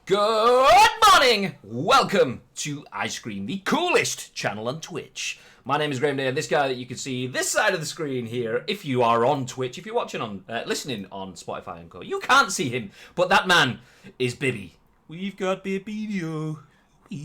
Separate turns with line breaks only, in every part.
Good morning! Welcome to Ice Cream, the coolest channel on Twitch. My name is Graham Day, and this guy that you can see this side of the screen here, if you are on Twitch, if you're watching on, listening on Spotify and Co, you can't see him, but that man is Bibby. We've got Pino.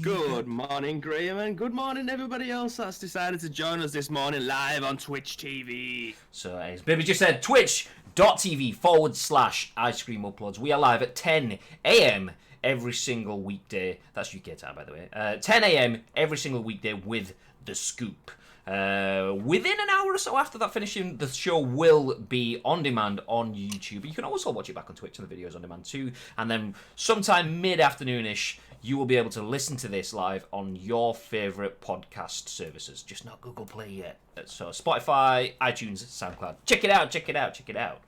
Good morning, Graham, and good morning everybody else that's decided to join us this morning live on Twitch TV.
So, as Bibby just said, twitch.tv/Ice Cream Uploads. We are live at 10 a.m. every single weekday. That's UK time, by the way. 10 a.m. every single weekday with The Scoop. Within an hour or so after that finishing, the show will be on demand on YouTube. You can also watch it back on Twitch, and the videos on demand too. And then sometime mid-afternoonish, you will be able to listen to this live on your favourite podcast services. Just not Google Play yet. So Spotify, iTunes, SoundCloud. Check it out, check it out, check it out.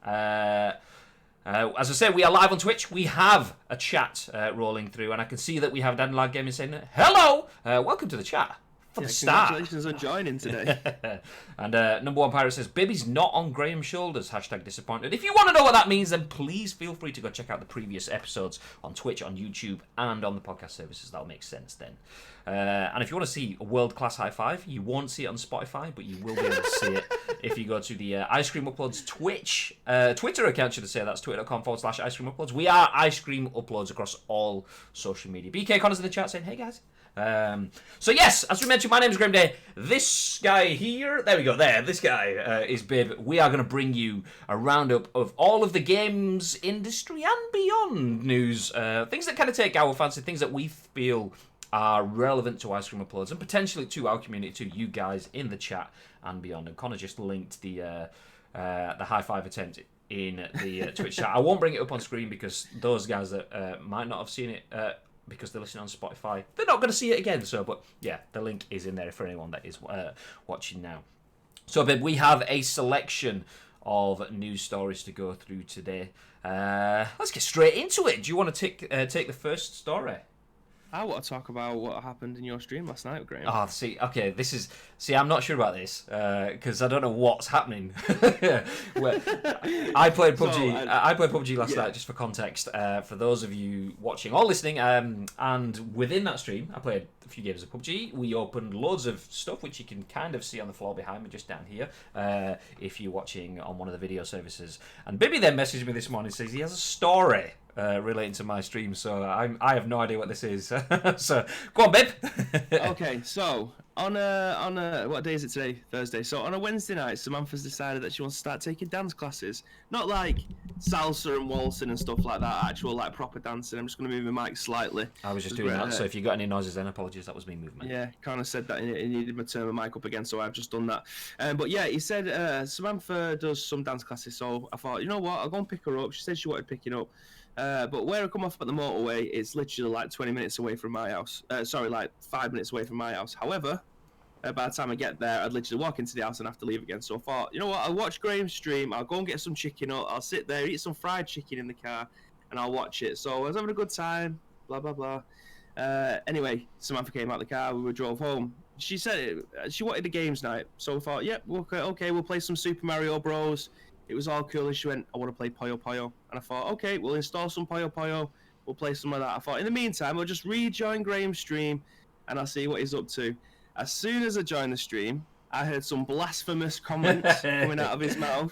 As I said, we are live on Twitch. We have a chat rolling through, and I can see that we have Dandelion Gaming saying, hello! Welcome to the chat. For the start.
Congratulations on joining today.
And Number One Pirate says, Bibby's not on Graham's shoulders, #disappointed. If you want to know what that means, then please feel free to go check out the previous episodes on Twitch, on YouTube, and on the podcast services. That'll make sense then. And if you want to see a world-class high five, you won't see it on Spotify, but you will be able to see it if you go to the Ice Cream Uploads Twitter account, should I say. That's twitter.com/Ice Cream Uploads. We are Ice Cream Uploads across all social media. BK Connor's in the chat saying, hey guys. So yes, as we mentioned, my name is Graham Day. This guy here, there we go, this guy is Bib. We are going to bring you a roundup of all of the games industry and beyond news. Things that kind of take our fancy, things that we feel are relevant to Ice Cream Uploads and potentially to our community, to you guys in the chat and beyond. And Connor just linked the high five attempt in the Twitch chat. I won't bring it up on screen because those guys that might not have seen it because they're listening on Spotify, they're not going to see it again. So, but yeah, the link is in there for anyone that is watching now. So, Bib, we have a selection of news stories to go through today. Let's get straight into it. Do you want to take the first story?
I want to talk about what happened in your stream last night, Graham.
Oh, okay, I'm not sure about this, because I don't know what's happening. I played PUBG, I played PUBG last night, just for context, for those of you watching or listening, and within that stream, I played a few games of PUBG. We opened loads of stuff, which you can kind of see on the floor behind me, just down here, if you're watching on one of the video services. And Bibby then messaged me this morning, says he has a story relating to my stream, so I have no idea what this is. So go on, Bib.
Okay, so on what day is it today? Thursday. So on a Wednesday night, Samantha's decided that she wants to start taking dance classes. Not like salsa and waltzing and stuff like that, actual like proper dancing. I'm just going to move my mic slightly.
I was just doing that, so if you got any noises then apologies, that was me moving.
Yeah, kind of said that he needed me to turn my mic up again, so I've just done that. But yeah, he said Samantha does some dance classes, so I thought, you know what, I'll go and pick her up. She said she wanted picking up. But where I come off at the motorway, it's literally like 20 minutes away from my house. Like 5 minutes away from my house. However, by the time I get there, I'd literally walk into the house and have to leave again. So I thought, you know what, I'll watch Graham's stream, I'll go and get some chicken up, I'll sit there, eat some fried chicken in the car, and I'll watch it. So I was having a good time, blah, blah, blah. Anyway, Samantha came out the car, we drove home. She said she wanted a games night. So I thought, yep, okay, we'll play some Super Mario Bros. It was all cool, and she went, I want to play Puyo Puyo. And I thought, okay, we'll install some Puyo Puyo, we'll play some of that. I thought, in the meantime, I'll just rejoin Graham's stream, and I'll see what he's up to. As soon as I joined the stream, I heard some blasphemous comments coming out of his mouth.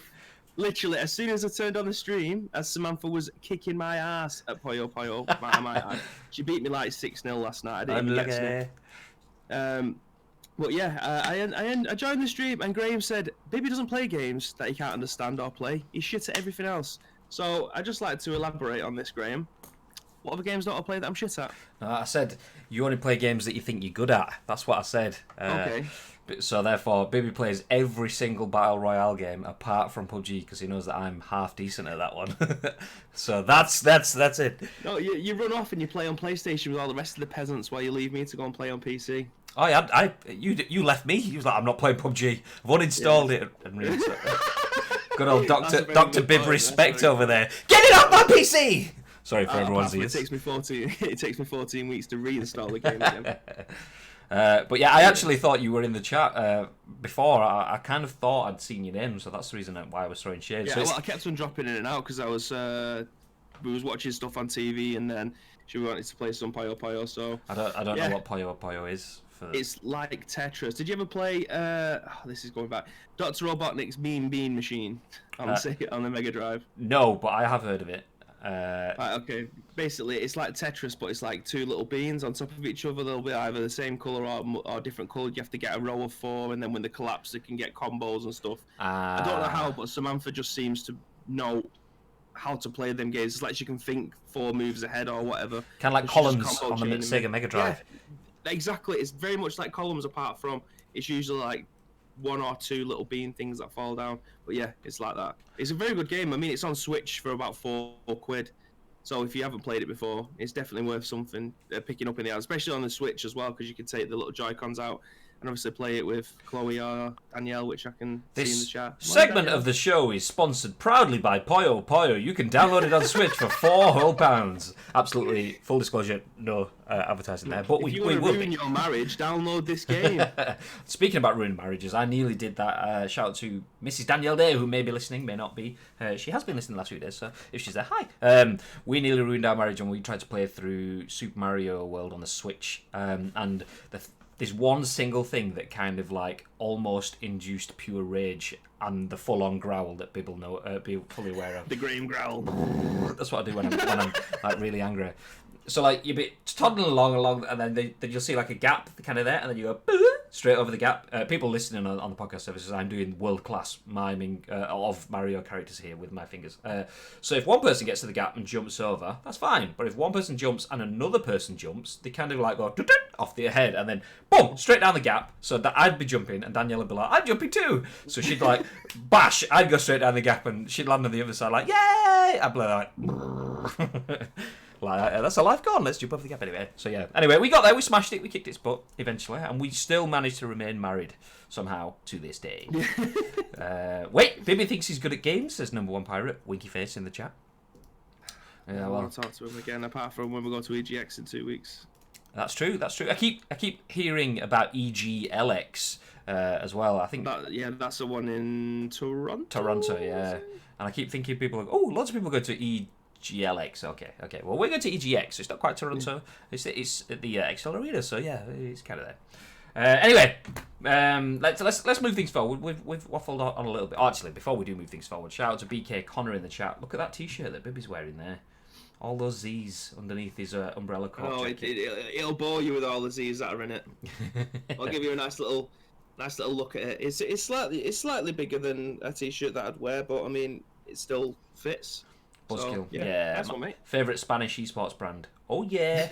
Literally, as soon as I turned on the stream, as Samantha was kicking my ass at Puyo Puyo, she beat me like 6-0 last night. I didn't even get to. But yeah, I joined the stream, and Graham said, Bibby doesn't play games that he can't understand or play. He's shit at everything else. So I'd just like to elaborate on this, Graham. What other games don't I play that I'm shit at?
No, I said you only play games that you think you're good at. That's what I said.
Okay.
So therefore, Bibby plays every single Battle Royale game apart from PUBG because he knows that I'm half decent at that one. So that's it.
No, you run off and you play on PlayStation with all the rest of the peasants while you leave me to go and play on PC.
Oh, you left me. He was like, I'm not playing PUBG. I've uninstalled it and reinstalled it. Good old Dr. Bib respect over there. Get it off my PC! Sorry for everyone's ears.
It takes me 14 weeks to reinstall the game again.
But yeah, I actually thought you were in the chat before. I kind of thought I'd seen your name, so that's the reason why I was throwing shade.
Yeah,
So
well, I kept on dropping in and out because I was we was watching stuff on TV, and then she wanted to play some Puyo Puyo. So
I don't know what Puyo Puyo is.
It's like Tetris. Did you ever play? This is going back. Dr. Robotnik's Mean Bean Machine on the Mega Drive.
No, but I have heard of it.
Right, okay. Basically, it's like Tetris, but it's like two little beans on top of each other. They'll be either the same color or different color. You have to get a row of 4, and then when they collapse, they can get combos and stuff. I don't know how, but Samantha just seems to know how to play them games. It's like she can think 4 moves ahead or whatever.
Kind of like columns on the Sega Mega Drive.
Yeah, exactly. It's very much like columns, apart from it's usually like 1 or 2 little bean things that fall down. But yeah, it's like that. It's a very good game. I mean, it's on Switch for about £4. So if you haven't played it before, it's definitely worth something picking up in the house, especially on the Switch as well, because you can take the little Joy-Cons out and obviously play it with Chloe or Danielle, which I can see in the chat.
Segment of the show is sponsored proudly by Puyo Puyo. You can download it on Switch for £4. Absolutely, full disclosure, no advertising there. But
if you want to ruin your marriage, download this game.
Speaking about ruined marriages, I nearly did that. Shout out to Mrs. Danielle Day, who may be listening, may not be. She has been listening the last few days, so if she's there, hi. We nearly ruined our marriage when we tried to play through Super Mario World on the Switch. And there's one single thing that kind of like almost induced pure rage and the full-on growl that people know, be fully aware of.
The green growl.
That's what I do when I'm like really angry. So like you'll be toddling along, and then you'll see like a gap kind of there, and then you go straight over the gap. People listening on the podcast services, I'm doing world-class miming of Mario characters here with my fingers. So if one person gets to the gap and jumps over, that's fine. But if one person jumps and another person jumps, they kind of like go off their head, and then boom, straight down the gap. So that I'd be jumping, and Danielle would be like, I'm jumping too. So she'd like bash, I'd go straight down the gap, and she'd land on the other side like, yay! I'd be like. Like, that's a life gone. Let's jump over the gap anyway. So yeah. Anyway, we got there. We smashed it. We kicked its butt eventually, and we still managed to remain married somehow to this day. Wait, Bibby thinks he's good at games. Says number 1 pirate. Winky face in the chat.
Yeah, I want to talk to him again. Apart from when we go to EGX in 2 weeks.
That's true. That's true. I keep hearing about EGLX as well. I think
that's the one in Toronto.
Toronto, yeah. And I keep thinking people are, lots of people go to EGLX. Okay. Well, we're going to EGX. It's not quite Toronto. It's at the Excel Arena, so yeah, it's kind of there. Anyway, let's move things forward. We've waffled on a little bit. Actually, before we do move things forward, shout out to BK Connor in the chat. Look at that T-shirt that Bibby's wearing there. All those Z's underneath his umbrella coat.
Oh, it'll bore you with all the Z's that are in it. I'll give you a nice little look at it. It's slightly bigger than a T-shirt that I'd wear, but I mean, it still fits.
Buzzkill.
So,
yeah.
Nice one, mate.
Favourite Spanish esports brand. Oh, yeah.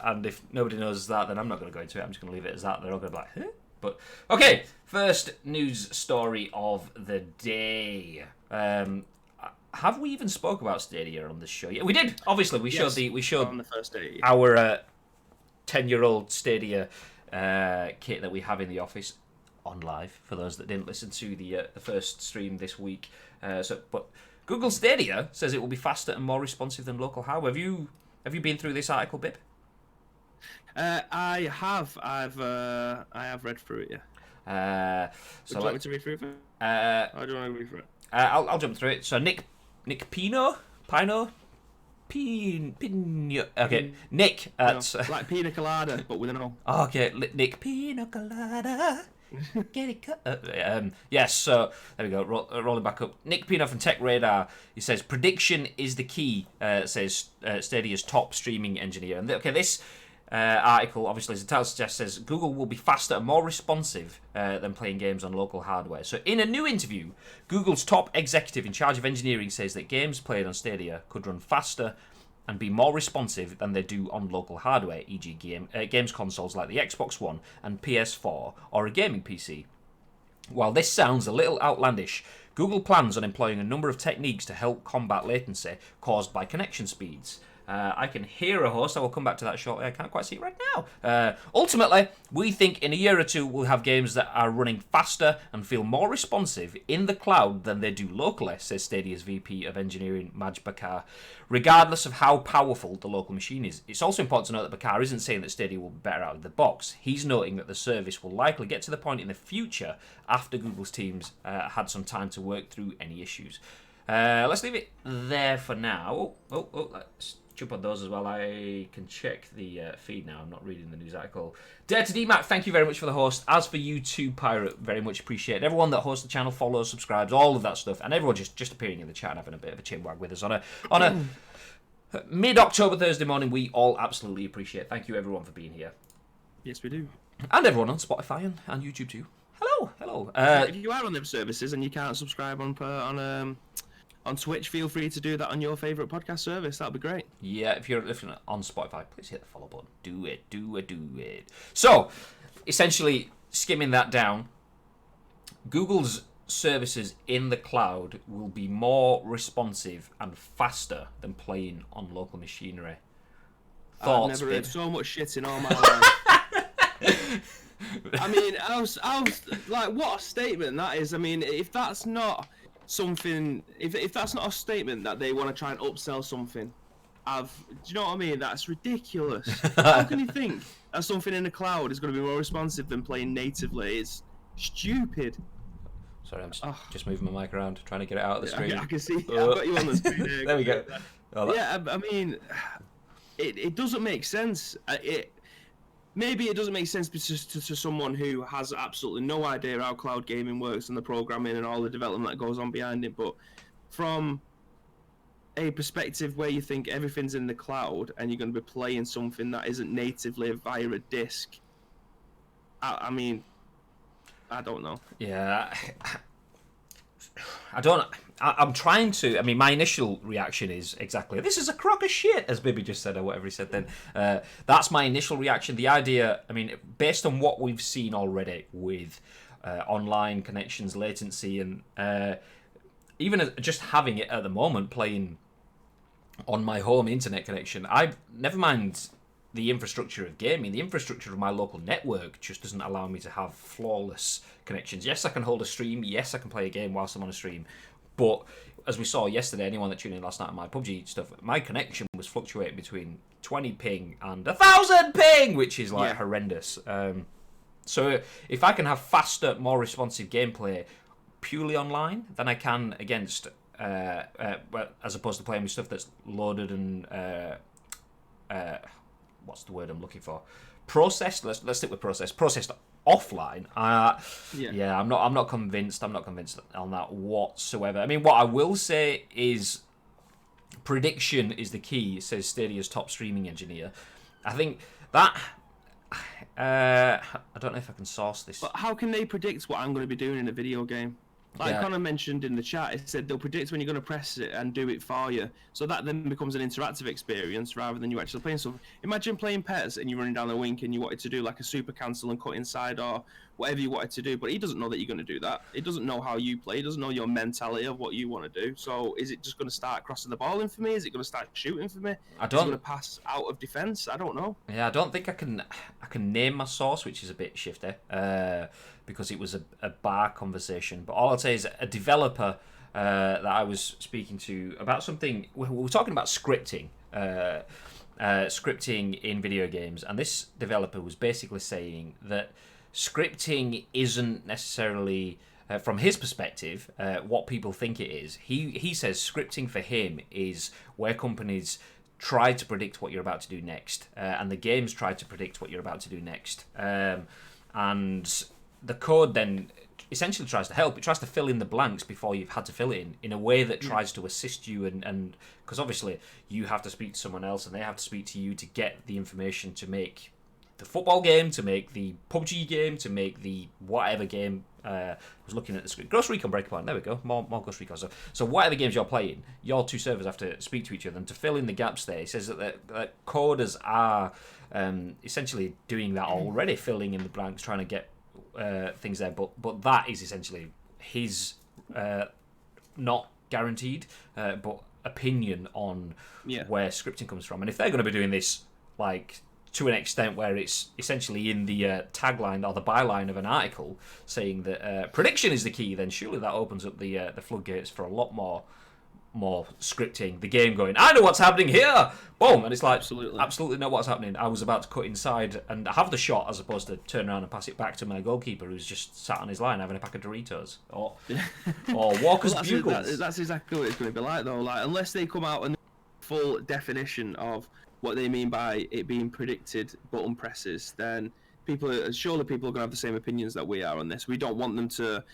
And if nobody knows that, then I'm not going to go into it. I'm just going to leave it as that. They're all going to be like, huh? But, okay. First news story of the day. Have we even spoke about Stadia on this show? Yeah, we did. Obviously, we showed
on the first day.
Our 10-year-old Stadia kit that we have in the office on live, for those that didn't listen to the first stream this week. But Google Stadia says it will be faster and more responsive than local hardware. Have you been through this article, Bib?
I have. I have read through it. Yeah.
So
would you like me to read through it?
I
don't want to read through it.
I'll jump through it. So Nick Pino. Okay, Nick at
like pina colada, but with an O.
Okay, Nick Pina Colada. Get it cut. Yes, so there we go. Rolling back up. Nick Pino from Tech Radar. He says prediction is the key. Says Stadia's top streaming engineer. And this article, obviously, as the title suggests, says Google will be faster and more responsive than playing games on local hardware. So, in a new interview, Google's top executive in charge of engineering says that games played on Stadia could run faster and be more responsive than they do on local hardware, e.g. games consoles like the Xbox One and PS4 or a gaming PC. While this sounds a little outlandish, Google plans on employing a number of techniques to help combat latency caused by connection speeds. I can hear a host. I will come back to that shortly. I can't quite see it right now. Ultimately, we think in a year or two we'll have games that are running faster and feel more responsive in the cloud than they do locally, says Stadia's VP of Engineering, Maj Bakar. Regardless of how powerful the local machine is, it's also important to note that Bakar isn't saying that Stadia will be better out of the box. He's noting that the service will likely get to the point in the future after Google's teams had some time to work through any issues. Let's leave it there for now. Let's jump on those as well. I can check the feed now. I'm not reading the news article. Dare to DMAC, thank you very much for the host. As for you too, Pirate, very much appreciated. Everyone that hosts the channel, follows, subscribes, all of that stuff, and everyone just appearing in the chat and having a bit of a chinwag with us on a mid-October Thursday morning. We all absolutely appreciate. Thank you everyone for being here.
Yes, we do.
And everyone on Spotify and YouTube too. Hello.
If you are on them services and you can't subscribe on Twitch, feel free to do that on your favourite podcast service. That'd be great.
Yeah, if you're on Spotify, please hit the follow button. Do it. So, essentially, skimming that down, Google's services in the cloud will be more responsive and faster than playing on local machinery. Thoughts,
I've never heard so much shit in all my life. I mean, I was like, what a statement that is. I mean, if that's not something, if that's not a statement that they want to try and upsell something, do you know what I mean? That's ridiculous. How can you think that something in the cloud is going to be more responsive than playing natively? It's stupid.
Sorry, I'm just moving my mic around, trying to get it out of the screen.
I can see. I've got you on the screen here.
There we go.
Yeah, I mean, it doesn't make sense. Maybe it doesn't make sense to someone who has absolutely no idea how cloud gaming works and the programming and all the development that goes on behind it. But from a perspective where you think everything's in the cloud and you're going to be playing something that isn't natively via a disc, I mean, I don't know.
Yeah, I don't. I'm trying to. I mean, my initial reaction is exactly, this is a crock of shit, as Bibby just said, or whatever he said then. That's my initial reaction. The idea, I mean, based on what we've seen already with online connections, latency, and even just having it at the moment, playing on my home internet connection, never mind the infrastructure of gaming, the infrastructure of my local network just doesn't allow me to have flawless connections. Yes, I can hold a stream. Yes, I can play a game whilst I'm on a stream. But as we saw yesterday, anyone that tuned in last night on my PUBG stuff, my connection was fluctuating between 20 ping and 1,000 ping, which is like horrendous. So if I can have faster, more responsive gameplay purely online than I can against, as opposed to playing with stuff that's loaded and what's the word I'm looking for? Processed. Let's stick with processed. Processed offline. Yeah, I'm not convinced. I'm not convinced on that whatsoever. I mean, what I will say is prediction is the key, says Stadia's top streaming engineer. I think that I don't know if I can source this.
But how can they predict what I'm going to be doing in a video game? Like Connor mentioned in the chat, it said they'll predict when you're going to press it and do it for you. So that then becomes an interactive experience rather than you actually playing something. Imagine playing Pets and you're running down the wink and you wanted to do like a super cancel and cut inside or whatever you wanted to do, but he doesn't know that you're going to do that. He doesn't know how you play. He doesn't know your mentality of what you want to do. So is it just going to start crossing the ball in for me? Is it going to start shooting for me? Is it going to pass out of defence? I don't know.
Yeah, I don't think I can name my source, which is a bit shifty, because it was a bar conversation. But all I'd say is a developer that I was speaking to about something. We were talking about scripting. Scripting in video games, and this developer was basically saying that scripting isn't necessarily, from his perspective, what people think it is. He says scripting for him is where companies try to predict what you're about to do next, and the games try to predict what you're about to do next, and the code then essentially tries to help. It tries to fill in the blanks before you've had to fill it in a way that tries to assist you, and because obviously you have to speak to someone else and they have to speak to you to get the information to make the football game, to make the PUBG game, to make the whatever game. I was looking at the screen. Ghost Recon Breakpoint. There we go. More Ghost Recon. So whatever games you're playing, your two servers have to speak to each other, and to fill in the gaps there, he says that coders are essentially doing that already, filling in the blanks, trying to get things there, but that is essentially his not guaranteed, but opinion on
Yeah.
where scripting comes from. And if they're going to be doing this, like, to an extent where it's essentially in the tagline or the byline of an article saying that prediction is the key, then surely that opens up the floodgates for a lot more scripting. The game going, I know what's happening here! Boom! And it's like, absolutely know what's happening. I was about to cut inside and have the shot as opposed to turn around and pass it back to my goalkeeper who's just sat on his line having a pack of Doritos. Or Walker's Bugles.
That's exactly what it's going to be like, though. Like, unless they come out and full definition of what they mean by it being predicted button presses, then surely people are going to have the same opinions that we are on this. We don't want them to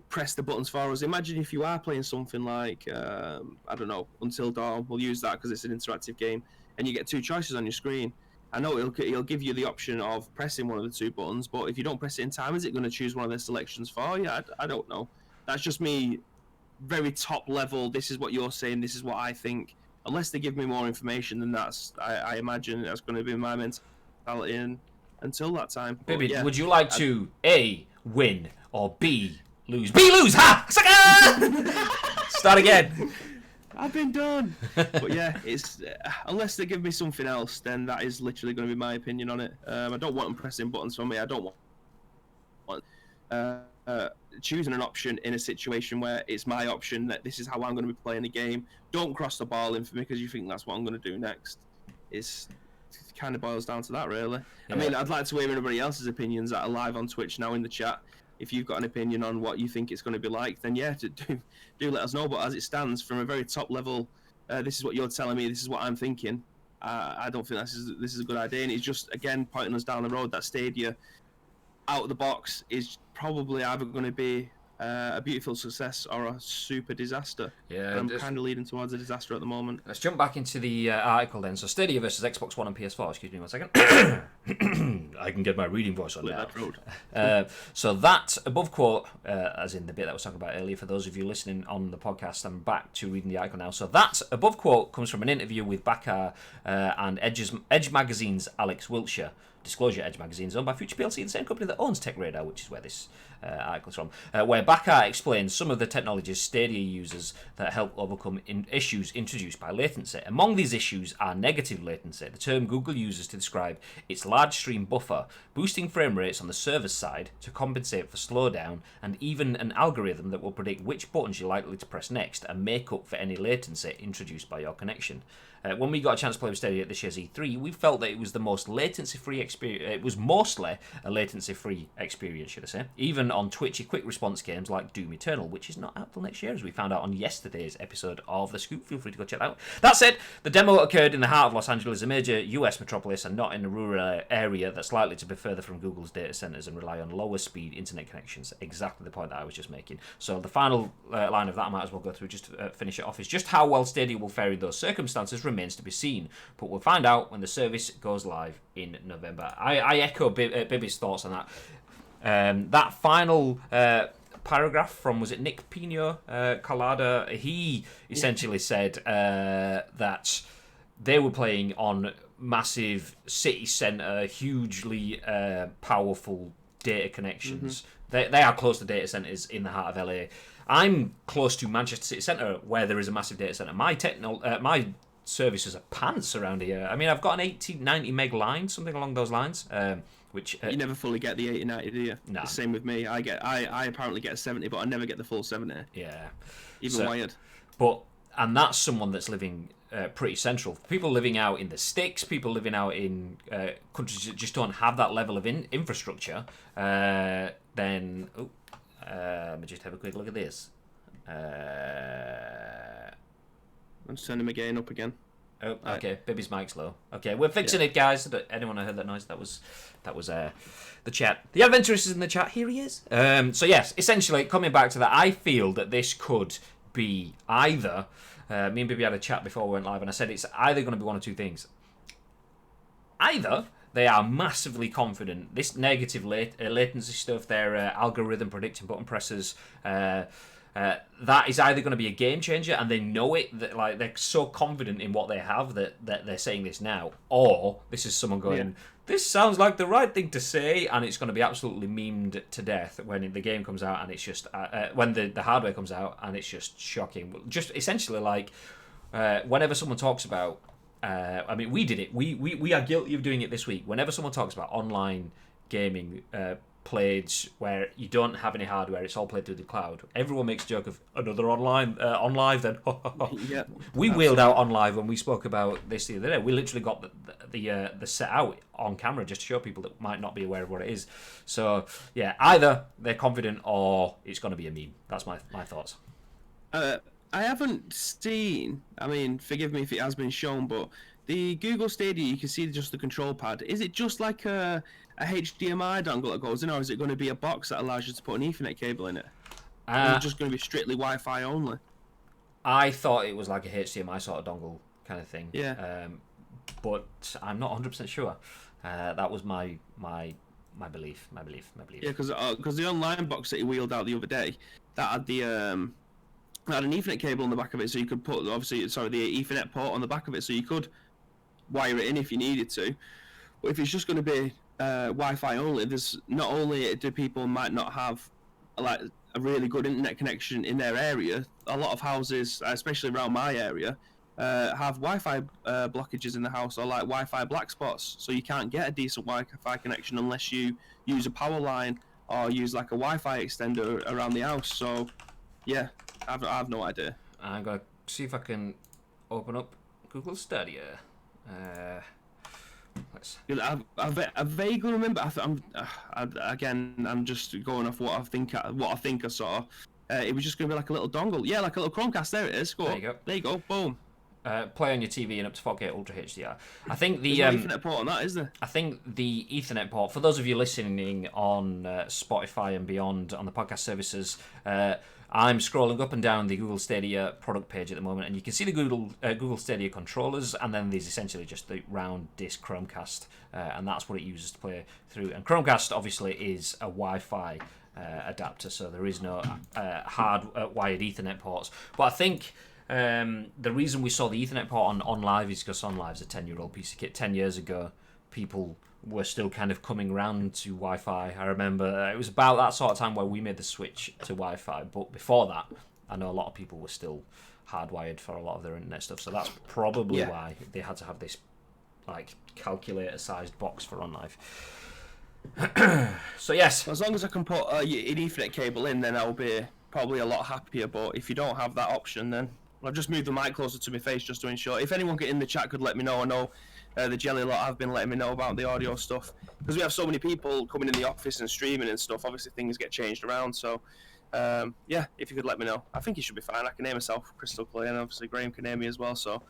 press the buttons for us. Imagine if you are playing something like, I don't know, Until Dawn, we'll use that because it's an interactive game, and you get two choices on your screen. I know it'll give you the option of pressing one of the two buttons, but if you don't press it in time, is it going to choose one of their selections for you? I don't know. That's just me, very top level. This is what you're saying, this is what I think. Unless they give me more information than I imagine that's going to be my mentality until that time.
Baby,
yeah,
would you like to A, win, or B, lose? B, lose! Ha! Sucker! Start again.
I've been done. But yeah, it's unless they give me something else, then that is literally going to be my opinion on it. I don't want them pressing buttons for me. I don't want choosing an option in a situation where it's my option that this is how I'm going to be playing the game. Don't cross the ball in for me because you think that's what I'm going to do next. It kind of boils down to that, really. Yeah. I mean, I'd like to hear everybody else's opinions that are live on Twitch now in the chat. If you've got an opinion on what you think it's going to be like, then yeah, do let us know. But as it stands, from a very top level, this is what you're telling me, this is what I'm thinking. I don't think this is a good idea, and it's just, again, pointing us down the road that Stadia out of the box is probably either going to be a beautiful success or a super disaster.
Yeah,
and I'm kind of leading towards a disaster at the moment.
Let's jump back into the article then. So Stadia versus Xbox One and PS4. Excuse me 1 second. I can get my reading voice on now. So that above quote, as in the bit that I was talking about earlier, for those of you listening on the podcast, I'm back to reading the article now. So that above quote comes from an interview with Bakar and Edge Magazine's Alex Wiltshire. Disclosure, Edge Magazine is owned by Future PLC, the same company that owns Tech Radar, which is where this article is from, where Bakar explains some of the technologies Stadia uses that help overcome issues introduced by latency. Among these issues are negative latency, the term Google uses to describe its large stream buffer, boosting frame rates on the server side to compensate for slowdown, and even an algorithm that will predict which buttons you're likely to press next and make up for any latency introduced by your connection. When we got a chance to play with Stadia at this year's E3, we felt that it was the most latency-free experience. It was mostly a latency-free experience, should I say. Even on twitchy quick response games like Doom Eternal, which is not out till next year, as we found out on yesterday's episode of The Scoop. Feel free to go check that out. That said, the demo occurred in the heart of Los Angeles, a major US metropolis, and not in a rural area that's likely to be further from Google's data centers and rely on lower speed internet connections. Exactly the point that I was just making. So the final line of that I might as well go through just to finish it off is just how well Stadia will fare in those circumstances remains to be seen, but we'll find out when the service goes live in November. I echo Bibby's thoughts on that. That final paragraph from, was it Nick Pino Colada? He essentially said that they were playing on massive city centre, hugely powerful data connections. Mm-hmm. They are close to data centres in the heart of LA. I'm close to Manchester City Centre, where there is a massive data centre. My services are pants around here. I mean, I've got an 80-90 meg line, something along those lines. Which
you never fully get the 80-90, do you?
No.
The same with me. I apparently get a 70, but I never get the full 70.
Yeah.
Even wired.
And that's someone that's living pretty central. People living out in the sticks, people living out in countries that just don't have that level of infrastructure, then... let me just have a quick look at this.
I'm just turning my gain up again.
Oh, okay. Baby's mic's low. Okay, we're fixing it, guys. Anyone heard that noise? That was the chat. The adventurous is in the chat. Here he is. So yes, essentially coming back to that, I feel that this could be either. Me and Baby had a chat before we went live, and I said it's either going to be one of two things. Either they are massively confident. This negative latency stuff, their algorithm predicting button presses. That is either going to be a game changer, and they know it. That like they're so confident in what they have that they're saying this now, or this is someone going, "This sounds like the right thing to say," and it's going to be absolutely memed to death when the game comes out, and it's just when the hardware comes out, and it's just shocking. Just essentially like whenever someone talks about, I mean, we did it. We are guilty of doing it this week. Whenever someone talks about online gaming played where you don't have any hardware, it's all played through the cloud. Everyone makes a joke of another on live. Then
Yeah,
we wheeled out on live when we spoke about this the other day. We literally got the set out on camera just to show people that might not be aware of what it is. So yeah, either they're confident or it's going to be a meme. That's my thoughts.
I haven't seen. I mean, forgive me if it has been shown, but the Google Stadia, you can see just the control pad. Is it just like a HDMI dongle that goes in, or is it going to be a box that allows you to put an Ethernet cable in it? Or is it just going to be strictly Wi-Fi only?
I thought it was like a HDMI sort of dongle kind of thing.
Yeah.
But I'm not 100% sure. That was my belief.
Yeah, because the online box that he wheeled out the other day, that had the had an Ethernet cable on the back of it, so you could put the Ethernet port on the back of it, so you could wire it in if you needed to. But if it's just going to be Wi-Fi only, there's not only do people might not have like a really good internet connection in their area. A lot of houses, especially around my area, have Wi-Fi blockages in the house, or like Wi-Fi black spots, so you can't get a decent Wi-Fi connection unless you use a power line or use like a Wi-Fi extender around the house. So yeah, I have no idea.
I'm gonna see if I can open up Google Stadia.
I vaguely remember. I'm just going off what I think I saw. It was just going to be like a little dongle. Yeah, like a little Chromecast. There it is.
There you go.
There you go. Boom.
Play on your TV and up to 4K Ultra HDR. I think the
There's no Ethernet port on that, is there?
I think the Ethernet port, for those of you listening on Spotify and beyond on the podcast services, I'm scrolling up and down the Google Stadia product page at the moment, and you can see the Google Stadia controllers, and then there's essentially just the round disc Chromecast, and that's what it uses to play through. And Chromecast obviously is a Wi-Fi adapter, so there is no hard wired Ethernet ports. But I think the reason we saw the Ethernet port on Live is because on Live's a 10-year-old piece of kit. 10 years ago, people were still kind of coming around to Wi-Fi. I remember it was about that sort of time where we made the switch to Wi-Fi. But before that, I know a lot of people were still hardwired for a lot of their internet stuff. So that's probably why they had to have this like calculator-sized box for OnLive. So yes,
as long as I can put an Ethernet cable in, then I'll be probably a lot happier. But if you don't have that option, then I'll just move the mic closer to my face just to ensure. If anyone in the chat could let me know, I know the jelly lot have been letting me know about the audio stuff, because we have so many people coming in the office and streaming and stuff. Obviously things get changed around, so yeah, if you could let me know. I think it should be fine. I can name myself crystal clear, and obviously Graham can name me as well, so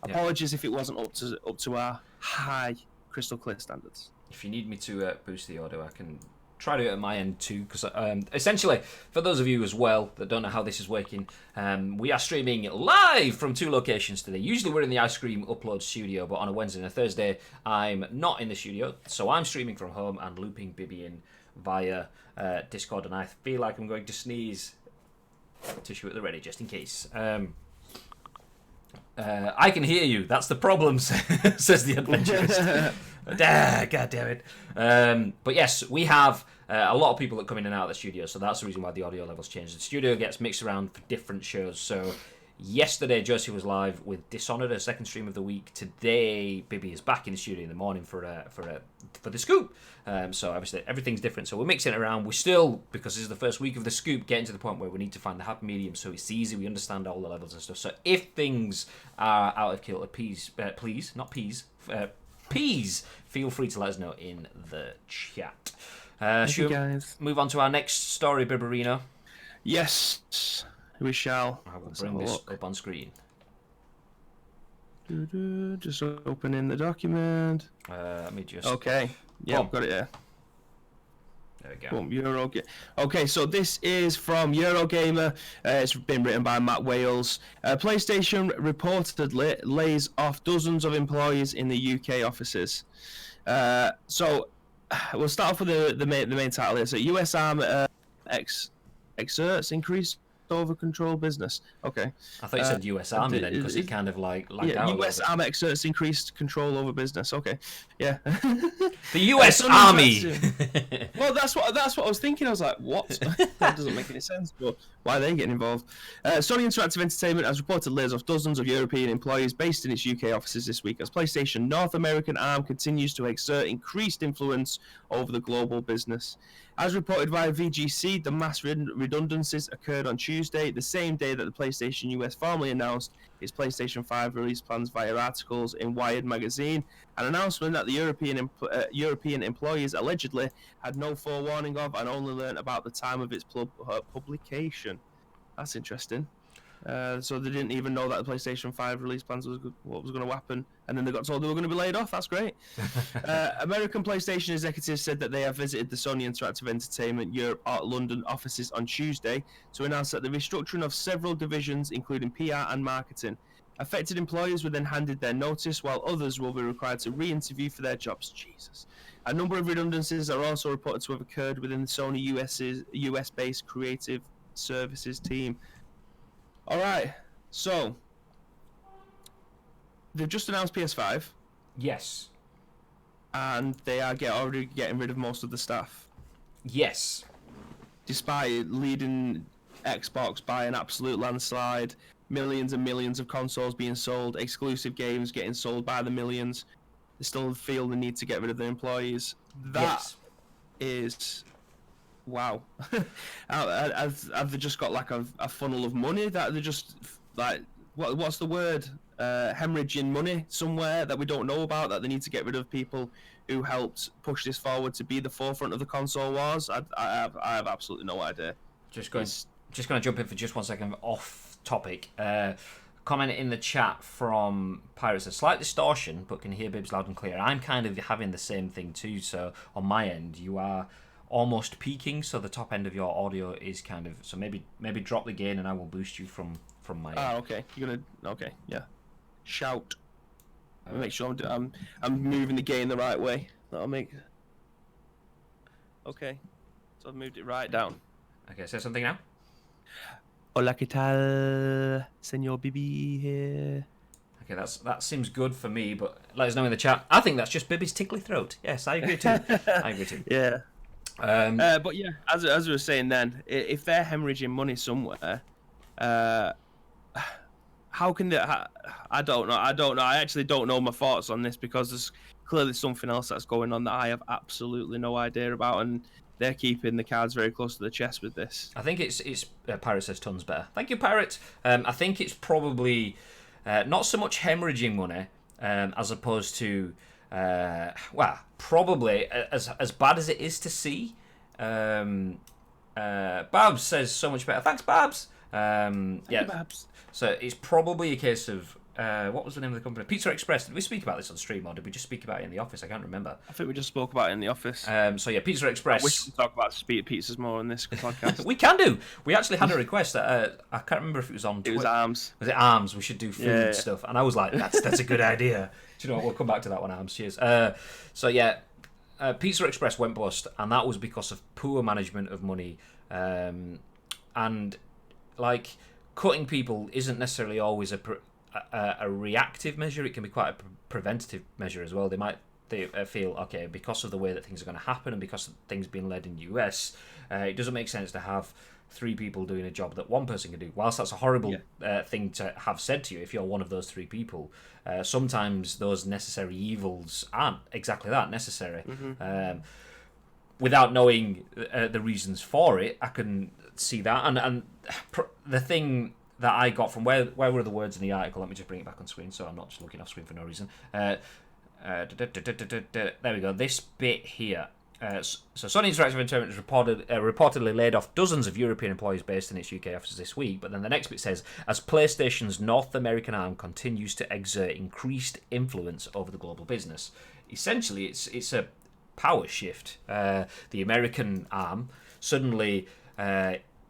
apologies if it wasn't up to our high crystal clear standards.
If you need me to boost the audio, I can try to do it at my end too, because essentially, for those of you as well that don't know how this is working, we are streaming live from 2 locations today. Usually we're in the Ice Cream Upload studio, but on a Wednesday and a Thursday, I'm not in the studio, so I'm streaming from home and looping Bibby in via Discord, and I feel like I'm going to sneeze. Tissue at the ready, just in case. I can hear you, that's the problem, says the adventurist. God damn it. But yes, we have a lot of people that come in and out of the studio, so that's the reason why the audio levels change. The studio gets mixed around for different shows. So yesterday, Josie was live with Dishonored, her second stream of the week. Today, Bibby is back in the studio in the morning for the scoop. So obviously everything's different. So we're mixing it around. We're still, because this is the first week of the scoop, getting to the point where we need to find the happy medium so it's easy. We understand all the levels and stuff. So if things are out of kilter, please, feel free to let us know in the chat.
Thank you, guys.
Move on to our next story, Bibberino?
Yes, we shall.
I will bring this up on screen.
Just opening the document.
Let me just...
Okay. Yeah, I've got it here.
There we go.
Boom, okay, so this is from Eurogamer. It's been written by Matt Wales. PlayStation reportedly lays off dozens of employees in the UK offices. So we'll start off with the main title here. So US Army exerts increased over control business. Okay.
I thought you said US Army then, because it kind of like lagged out.
US Army exerts increased control over business. Okay. Yeah.
The US Army.
Well, that's what I was thinking. I was like, what? That doesn't make any sense. But why are they getting involved? Sony Interactive Entertainment has reported lays off dozens of European employees based in its UK offices this week as PlayStation North American arm continues to exert increased influence over the global business. As reported by VGC, the mass redundancies occurred on Tuesday, the same day that the PlayStation US formally announced its PlayStation 5 release plans via articles in Wired magazine, an announcement that the European employees allegedly had no forewarning of and only learned about the time of its publication. That's interesting. So they didn't even know that the PlayStation 5 release plans what was going to happen, and then they got told they were going to be laid off. That's great. American PlayStation executives said that they have visited the Sony Interactive Entertainment Europe London offices on Tuesday to announce that the restructuring of several divisions, including PR and marketing. Affected employees were then handed their notice, while others will be required to re-interview for their jobs. Jesus. A number of redundancies are also reported to have occurred within the Sony US-based creative services team. All right, so they've just announced PS5.
Yes.
And they are already getting rid of most of the staff.
Yes.
Despite leading Xbox by an absolute landslide, millions and millions of consoles being sold, exclusive games getting sold by the millions, they still feel the need to get rid of their employees. That is... Wow. Have they just got like a funnel of money that they're just like, what's the word? Hemorrhaging money somewhere that we don't know about, that they need to get rid of people who helped push this forward to be the forefront of the console wars? I have absolutely no idea.
Just going to jump in for just 1 second off topic. Comment in the chat from Pirates, a slight distortion, but can hear Bibs loud and clear. I'm kind of having the same thing too, so on my end, you are almost peaking, so the top end of your audio is kind of, so maybe drop the gain and I will boost you from my end.
Okay. Okay, yeah. Shout. Make sure I'm moving the gain the right way. That'll make... Okay. So I've moved it right down.
Okay, say something now.
Hola, ¿qué tal? Señor Bibi here.
Okay, that seems good for me, but let us know in the chat. I think that's just Bibi's tickly throat. Yes, I agree too.
Yeah. But yeah, as we were saying then, if they're hemorrhaging money somewhere, how can they? I don't know. I actually don't know my thoughts on this, because there's clearly something else that's going on that I have absolutely no idea about, and they're keeping the cards very close to the chest with this.
I think it's Pirate says tons better. Thank you, Pirate. I think it's probably not so much hemorrhaging money as opposed to probably as bad as it is to see. Babs says so much better. Thanks, Babs. Yeah,
Babs.
So it's probably a case of what was the name of the company? Pizza Express. Did we speak about this on stream, or did we just speak about it in the office? I can't remember.
I think we just spoke about it in the office.
So yeah, Pizza Express.
I wish we could talk about speed pizzas more on this podcast.
We can do. We actually had a request that I can't remember if it was on Twitter.
It was Arms.
Was it Arms? We should do food stuff, and I was like, that's a good idea. Do you know what? We'll come back to that one, Arms. Cheers. So yeah, Pizza Express went bust, and that was because of poor management of money, and like cutting people isn't necessarily always a reactive measure. It can be quite a preventative measure as well. They feel, okay, because of the way that things are going to happen and because of things being led in the US, it doesn't make sense to have 3 people doing a job that one person can do. Whilst that's a horrible thing to have said to you, if you're one of those 3 people, sometimes those necessary evils aren't exactly that necessary. Mm-hmm. Without knowing the reasons for it, I can see that. And the thing that I got from where were the words in the article? Let me just bring it back on screen so I'm not just looking off screen for no reason. There we go. This bit here. So Sony Interactive Entertainment has reportedly laid off dozens of European employees based in its UK offices this week, but then the next bit says, as PlayStation's North American arm continues to exert increased influence over the global business. Essentially, it's a power shift. The American arm suddenly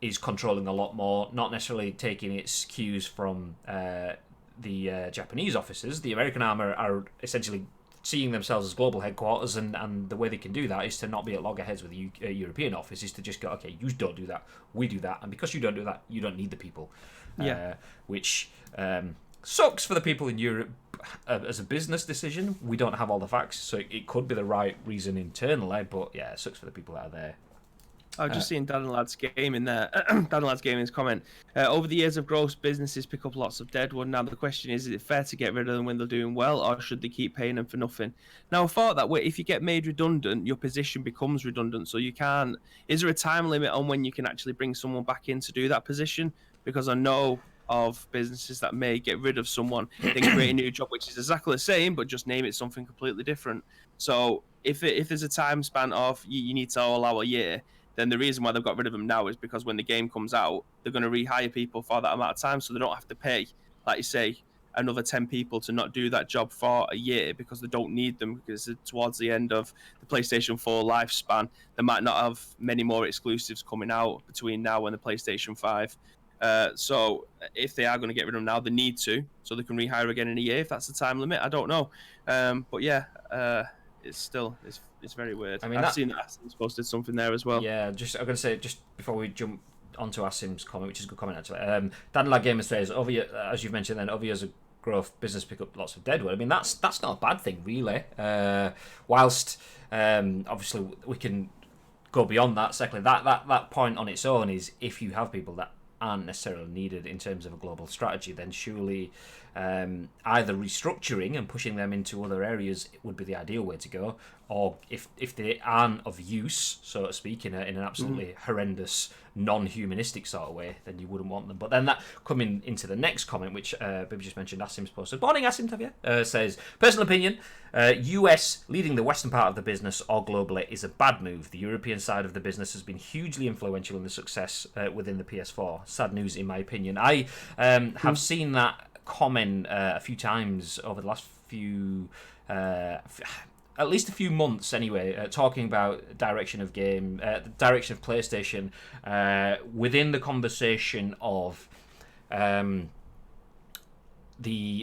is controlling a lot more, not necessarily taking its cues from the Japanese offices. The American arm are essentially seeing themselves as global headquarters, and the way they can do that is to not be at loggerheads with the European office, is to just go, okay, you don't do that, we do that, and because you don't do that, you don't need the people. Which Sucks for the people in Europe as a business decision. We don't have all the facts, so it could be the right reason internally, but yeah, it sucks for the people that are there.
I've just seen Dan and Lad's game in there. Dan and Lad's game in his comment. Over the years of growth, businesses pick up lots of dead wood. Now the question is it fair to get rid of them when they're doing well, or should they keep paying them for nothing? Now I thought that way, if you get made redundant, your position becomes redundant. So you can't. Is there a time limit on when you can actually bring someone back in to do that position? Because I know of businesses that may get rid of someone, then create a new job which is exactly the same, but just name it something completely different. So if there's a time span of you need to allow a year, then the reason why they've got rid of them now is because when the game comes out, they're going to rehire people for that amount of time, so they don't have to pay, like you say, another 10 people to not do that job for a year because they don't need them, because towards the end of the PlayStation 4 lifespan, they might not have many more exclusives coming out between now and the PlayStation 5. So if they are going to get rid of them now, they need to, so they can rehire again in a year if that's the time limit. I don't know. But yeah, it's very weird. I mean, I've seen that Asim's posted something there as well.
Yeah, I'm going to say, just before we jump onto Asim's comment, which is a good comment actually. Dan Gamer says, as you've mentioned, then over years of growth, business pick up lots of deadwood. I mean, that's not a bad thing, really. Whilst obviously we can go beyond that. Secondly, that point on its own is if you have people that aren't necessarily needed in terms of a global strategy, then surely either restructuring and pushing them into other areas would be the ideal way to go, or if they aren't of use, so to speak, in an absolutely horrendous, non-humanistic sort of way, then you wouldn't want them. But then that coming into the next comment, which Bibi just mentioned, Asim's posted. Morning, Asim Tavia. Says, personal opinion, US leading the western part of the business or globally is a bad move. The European side of the business has been hugely influential in the success within the PS4. Sad news, in my opinion. I have seen that comment a few times over the last few... at least a few months anyway, talking about direction of direction of PlayStation within the conversation of the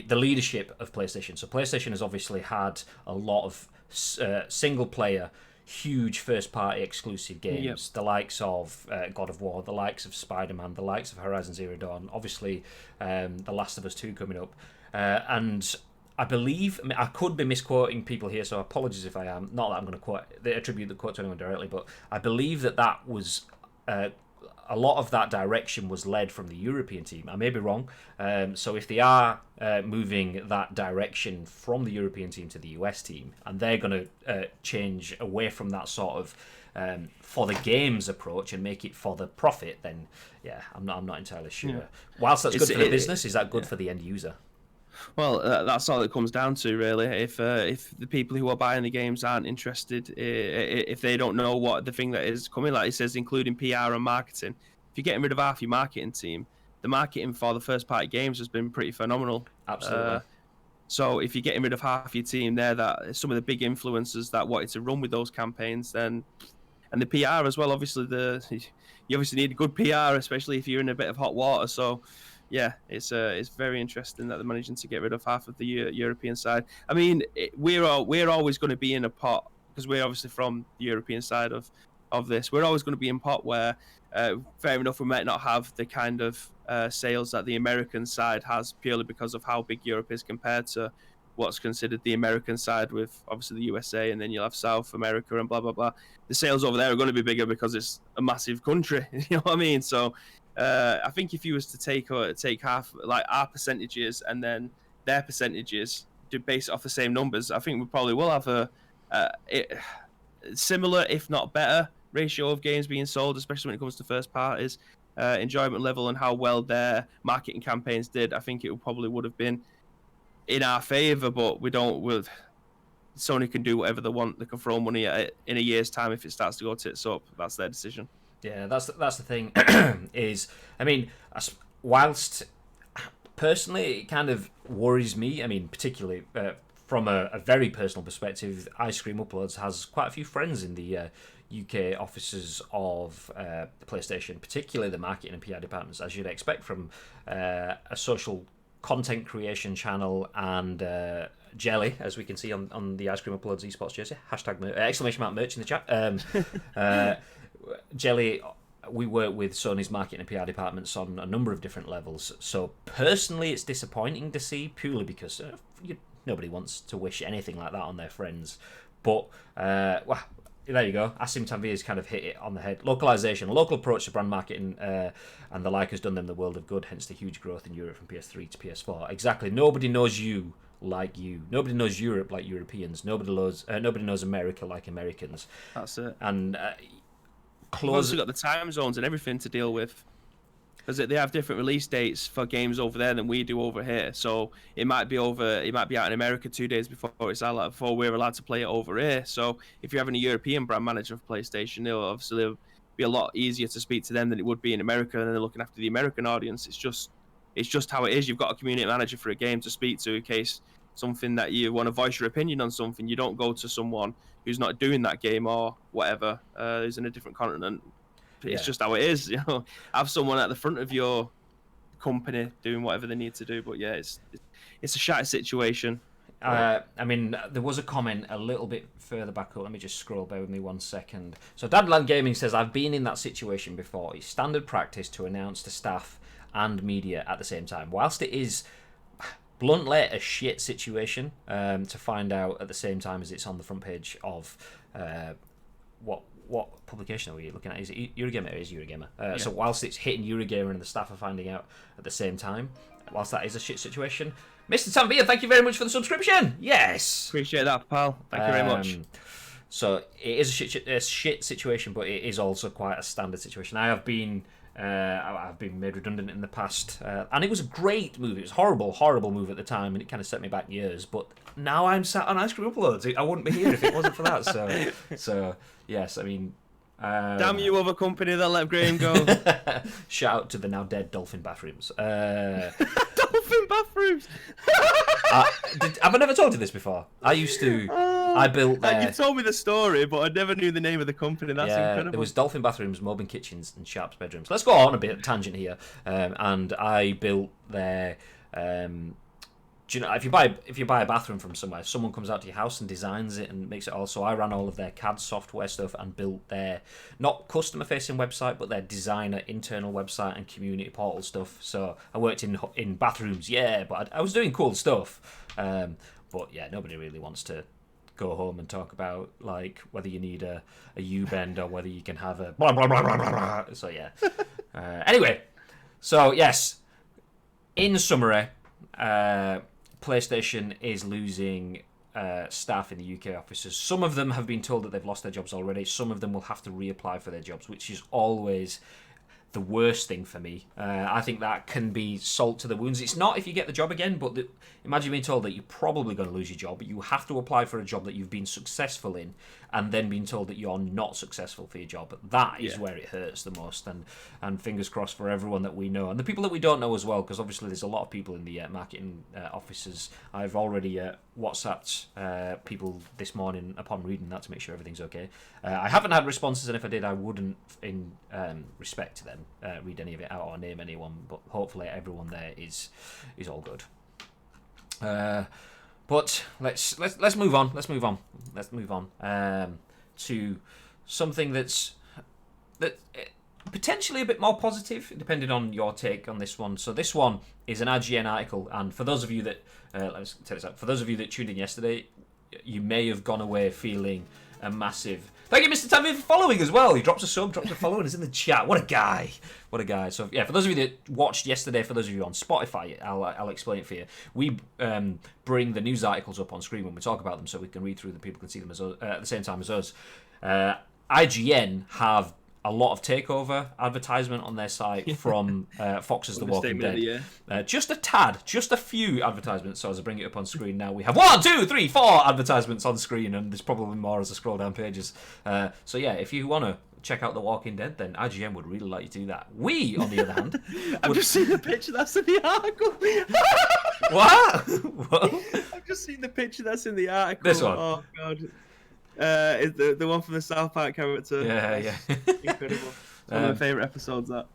leadership of PlayStation. So PlayStation has obviously had a lot of single player, huge first party exclusive games, the likes of God of War, the likes of Spider-Man, the likes of Horizon Zero Dawn, obviously The Last of Us 2 coming up, and I believe, I could be misquoting people here, so apologies if I am. Not that I'm going to attribute the quote to anyone directly, but I believe that was a lot of that direction was led from the European team. I may be wrong. So if they are moving that direction from the European team to the US team, and they're going to change away from that sort of for the games approach and make it for the profit, then yeah, I'm not entirely sure. Yeah. Whilst that's good for the business, is that good for the end user?
Well, that's all it comes down to, really. If the people who are buying the games aren't interested, if they don't know what the thing that is coming, like it says, including PR and marketing, if you're getting rid of half your marketing team, the marketing for the first-party games has been pretty phenomenal.
Absolutely.
So if you're getting rid of half your team there, that some of the big influencers that wanted to run with those campaigns, then, and the PR as well, obviously you obviously need good PR, especially if you're in a bit of hot water. So yeah, it's very interesting that they're managing to get rid of half of the European side. I mean, we're always going to be in a pot, because we're obviously from the European side of this. We're always going to be in pot where, fair enough, we might not have the kind of sales that the American side has, purely because of how big Europe is compared to what's considered the American side, with obviously the USA, and then you'll have South America and blah blah blah. The sales over there are going to be bigger because it's a massive country. You know what I mean? So I think if you was to take half, like our percentages and then their percentages, to base it off the same numbers, I think we probably will have a similar, if not better, ratio of games being sold, especially when it comes to first parties, enjoyment level, and how well their marketing campaigns did. I think it probably would have been in our favour, but we don't. Sony can do whatever they want. They can throw money at it in a year's time if it starts to go tits up. That's their decision.
Yeah, that's the thing. Is, I mean, whilst personally it kind of worries me. I mean, particularly from a very personal perspective, Ice Cream Uploads has quite a few friends in the UK offices of PlayStation, particularly the marketing and PR departments, as you'd expect from a social content creation channel and Jelly, as we can see on the Ice Cream Uploads esports jersey. # exclamation mark merch in the chat. Jelly we work with Sony's marketing and PR departments on a number of different levels. So personally, it's disappointing to see, purely because nobody wants to wish anything like that on their friends. But well, there you go. Asim Tanvir's kind of hit it on the head. Localization, a local approach to brand marketing and the like has done them the world of good, hence the huge growth in Europe from PS3 to PS4. Exactly. Nobody knows you like you. Nobody knows Europe like Europeans. Nobody knows America like Americans.
That's it.
And
We've also got the time zones and everything to deal with. Because they have different release dates for games over there than we do over here. So it might be out in America 2 days before we're allowed to play it over here. So if you're having a European brand manager for PlayStation, it'll be a lot easier to speak to them than it would be in America, and they're looking after the American audience. It's just how it is. You've got a community manager for a game to speak to in case something that you want to voice your opinion on something. You don't go to someone who's not doing that game or whatever, who's in a different continent. It's just how it is, Have someone at the front of your company doing whatever they need to do. But yeah, it's a shattered situation.
I mean, there was a comment a little bit further back up. Let me just scroll. Bear with me 1 second. So Dadland Gaming says, I've been in that situation before. It's standard practice to announce to staff and media at the same time. Whilst it is bluntly a shit situation to find out at the same time as it's on the front page of what publication are we looking at? Is it Eurogamer? It is Eurogamer. So whilst it's hitting Eurogamer and the staff are finding out at the same time, whilst that is a shit situation, Mr. Tambia, thank you very much for the subscription. Yes,
appreciate that, pal. Thank you very much.
So it is a shit situation, but it is also quite a standard situation. I've been made redundant in the past, and it was a great move. It was a horrible move at the time, and it kind of set me back years. But now I'm sat on Ice Cream Uploads. I wouldn't be here if it wasn't for that. So yes, I mean,
damn you, other company that let Graham go.
Shout out to the now dead Dolphin Bathrooms.
Dolphin Bathrooms.
Have I never told you this before? I built their...
You told me the story, but I never knew the name of the company. That's incredible.
There was Dolphin Bathrooms, Mobbing Kitchens, and Sharp's Bedrooms. Let's go on a bit tangent here. And I built their... do you know, if you buy a bathroom from somewhere, someone comes out to your house and designs it and makes it all. So I ran all of their CAD software stuff and built their not customer facing website, but their designer internal website and community portal stuff. So I worked in bathrooms, but I was doing cool stuff. But yeah, nobody really wants to go home and talk about like whether you need a U-bend or whether you can have a blah blah blah blah blah. So yeah. Anyway, so yes, in summary, PlayStation is losing staff in the UK offices. Some of them have been told that they've lost their jobs already. Some of them will have to reapply for their jobs, which is always the worst thing for me. I think that can be salt to the wounds. It's not if you get the job again, but imagine being told that you're probably going to lose your job, but you have to apply for a job that you've been successful in, and then being told that you're not successful for your job. That is where it hurts the most, and fingers crossed for everyone that we know and the people that we don't know as well, because obviously there's a lot of people in the marketing offices. I've already WhatsApped people this morning upon reading that to make sure everything's okay. I haven't had responses, and if I did, I wouldn't, in respect to them, read any of it out or name anyone, but hopefully everyone there is all good. But let's move on. Let's move on to something that potentially a bit more positive, depending on your take on this one. So this one is an IGN article, and for those of you that for those of you that tuned in yesterday, you may have gone away feeling a massive... Thank you, Mr. Tammy, for following as well. He drops a sub, drops a follow, and is in the chat. What a guy. What a guy. So, yeah, for those of you that watched yesterday, for those of you on Spotify, I'll explain it for you. We bring the news articles up on screen when we talk about them so we can read through them, people can see them at the same time as us. IGN have a lot of takeover advertisement on their site from Fox's The Walking Dead. Just a tad, just a few advertisements. So as I bring it up on screen now, we have 1, 2, 3, 4 advertisements on screen, and there's probably more as I scroll down pages. So yeah, if you want to check out The Walking Dead, then IGN would really like you to do that. We, on the other hand...
I've just seen the picture that's in the article.
What?
I've just seen the picture that's in the article.
This one?
Oh, God. Is the one from the South Park character.
Yeah.
Incredible. It's one of my favourite episodes, that.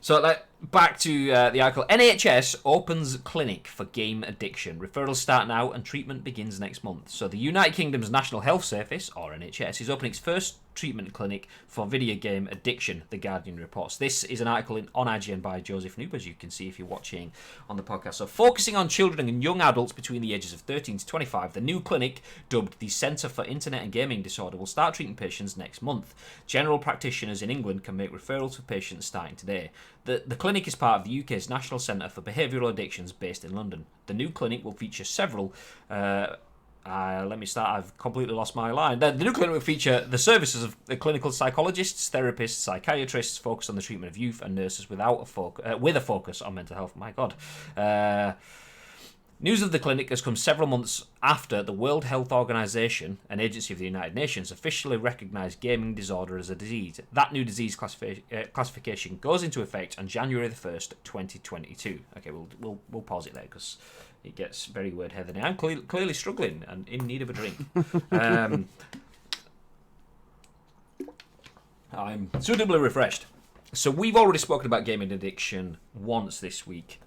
So, like, back to the article. NHS opens clinic for game addiction. Referrals start now and treatment begins next month. So the United Kingdom's National Health Service, or NHS, is opening its first treatment clinic for video game addiction, The Guardian reports. This is an article on IGN by Joseph Knoop, as you can see if you're watching on the podcast. So focusing on children and young adults between the ages of 13 to 25, the new clinic, dubbed the Centre for Internet and Gaming Disorder, will start treating patients next month. General practitioners in England can make referrals for patients starting today. The clinic is part of the UK's National Centre for Behavioural Addictions based in London. The new clinic will feature several... I've completely lost my line. The new clinic will feature the services of the clinical psychologists, therapists, psychiatrists, focused on the treatment of youth, and nurses with a focus on mental health. My God. News of the clinic has come several months after the World Health Organization, an agency of the United Nations, officially recognised gaming disorder as a disease. That new disease classification goes into effect on January the 1st, 2022. Okay, we'll pause it there because it gets very word-heavy. I'm clearly struggling and in need of a drink. I'm suitably refreshed. So we've already spoken about gaming addiction once this week.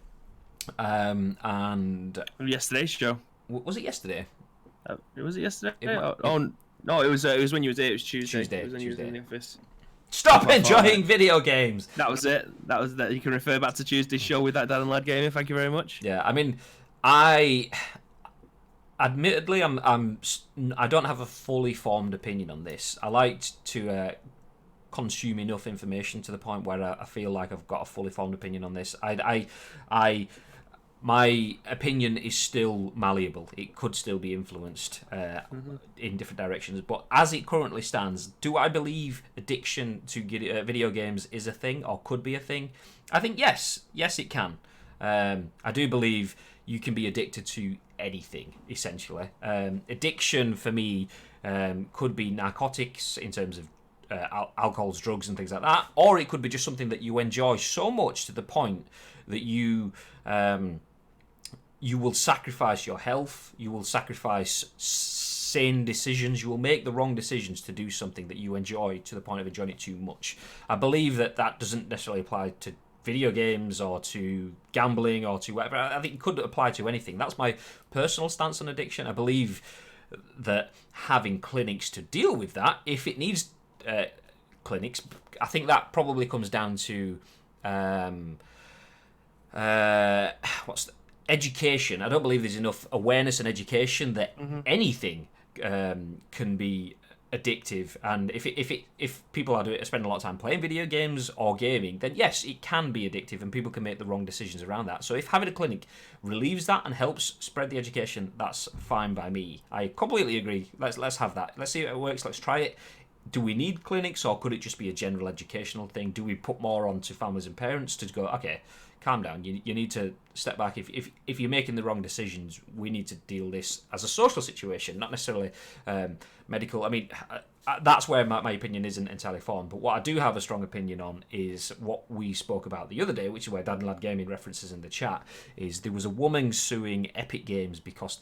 And
yesterday's show.
Was it yesterday?
Was it yesterday? No, it was when you was there. It was Tuesday.
It
was when you was in the office.
Stop enjoying video games.
That was it. That was that. You can refer back to Tuesday's show with that Dad and Lad gaming. Thank you very much.
Yeah, I mean, admittedly, I don't have a fully formed opinion on this. I like to consume enough information to the point where I feel like I've got a fully formed opinion on this. My opinion is still malleable. It could still be influenced in different directions. But as it currently stands, do I believe addiction to video games is a thing or could be a thing? I think yes. Yes, it can. I do believe you can be addicted to anything, essentially. Addiction, for me, could be narcotics in terms of alcohols, drugs, and things like that. Or it could be just something that you enjoy so much to the point that you will sacrifice your health, you will sacrifice sane decisions, you will make the wrong decisions to do something that you enjoy to the point of enjoying it too much. I believe that doesn't necessarily apply to video games or to gambling or to whatever. I think it could apply to anything. That's my personal stance on addiction. I believe that having clinics to deal with that, if it needs clinics, I think that probably comes down to education. I don't believe there's enough awareness and education that anything can be addictive, and if people are spending a lot of time playing video games or gaming, then yes, it can be addictive, and people can make the wrong decisions around that. So if having a clinic relieves that and helps spread the education, that's fine by me. I completely agree. Let's have that. Let's see if it works. Let's try it. Do we need clinics, or could it just be a general educational thing? Do we put more onto families and parents to go, okay, calm down, you need to step back. If you're making the wrong decisions, we need to deal this as a social situation, not necessarily medical. I mean, that's where my opinion isn't entirely formed. But what I do have a strong opinion on is what we spoke about the other day, which is where Dad and Lad Gaming references in the chat, is there was a woman suing Epic Games because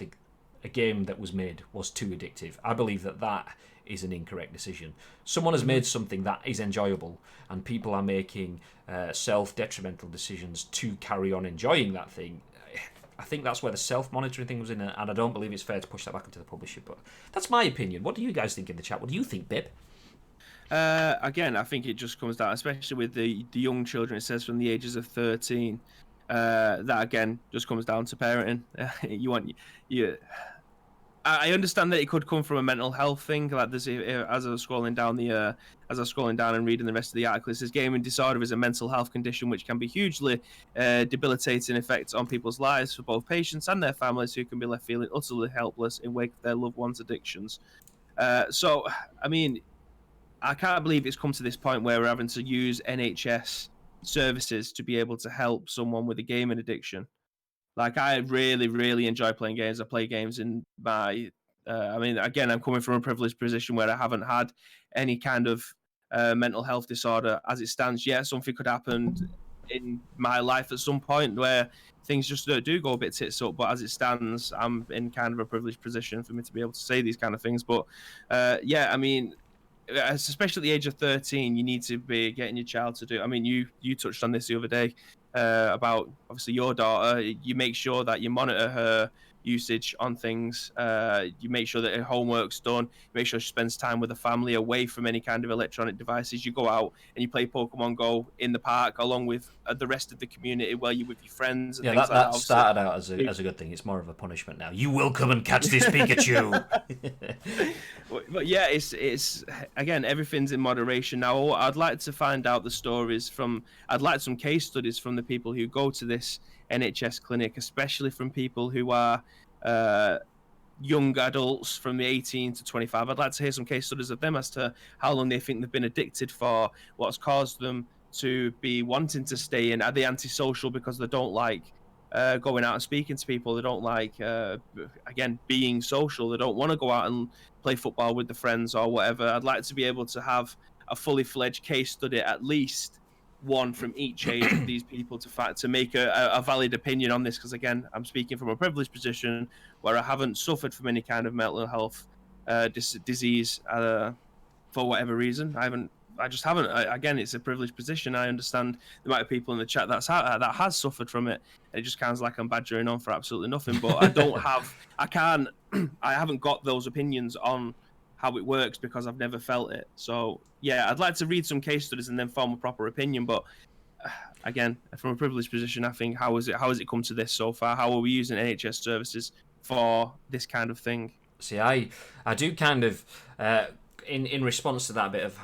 a game that was made was too addictive. I believe that is an incorrect decision. Someone has made something that is enjoyable, and people are making self-detrimental decisions to carry on enjoying that thing. I think that's where the self-monitoring thing was in, and I don't believe it's fair to push that back into the publisher. But that's my opinion. What do you guys think in the chat? What do you think, Bib?
Again, I think it just comes down, especially with the young children. It says from the ages of 13. That again just comes down to parenting. I understand that it could come from a mental health thing. Like this, as I was scrolling down and reading the rest of the article, it says gaming disorder is a mental health condition which can be hugely debilitating effects on people's lives for both patients and their families, who can be left feeling utterly helpless in wake of their loved ones' addictions. So, I mean, I can't believe it's come to this point where we're having to use NHS services to be able to help someone with a gaming addiction. Like, I really, really enjoy playing games. I play games in my... I mean, again, I'm coming from a privileged position where I haven't had any kind of mental health disorder as it stands yet. Something could happen in my life at some point where things just do go a bit tits up. But as it stands, I'm in kind of a privileged position for me to be able to say these kind of things. But, yeah, I mean, especially at the age of 13, you need to be getting your child to do... I mean, you touched on this the other day. about obviously your daughter. You make sure that you monitor her usage on things. You make sure that her homework's done. You make sure she spends time with the family away from any kind of electronic devices. You go out and you play Pokemon Go in the park along with the rest of the community where you're with your friends and
Yeah,
things
that,
like that.
that
Obviously,
started out as a good thing. It's more of a punishment now. You will come and catch this Pikachu.
but yeah, it's again, everything's in moderation. Now I'd like to find out the stories from. I'd like some case studies from the people who go to this NHS clinic, especially from people who are young adults from the 18 to 25. I'd like to hear some case studies of them as to how long they think they've been addicted for, what's caused them to be wanting to stay in. Are they antisocial because they don't like going out and speaking to people? They don't like, again, being social. They don't want to go out and play football with the friends or whatever. I'd like to be able to have a fully fledged case study, at least one from each age of these people to make a valid opinion on this, because again, I'm speaking from a privileged position where I haven't suffered from any kind of mental health disease for whatever reason. I just haven't. Again, it's a privileged position. I understand the amount of people in the chat that has suffered from it. It just sounds like I'm badgering on for absolutely nothing. But I haven't got those opinions on how it works because I've never felt it. So yeah, I'd like to read some case studies and then form a proper opinion. But again, from a privileged position, I think how has it come to this so far? How are we using NHS services for this kind of thing?
See, I do kind of in response to that bit of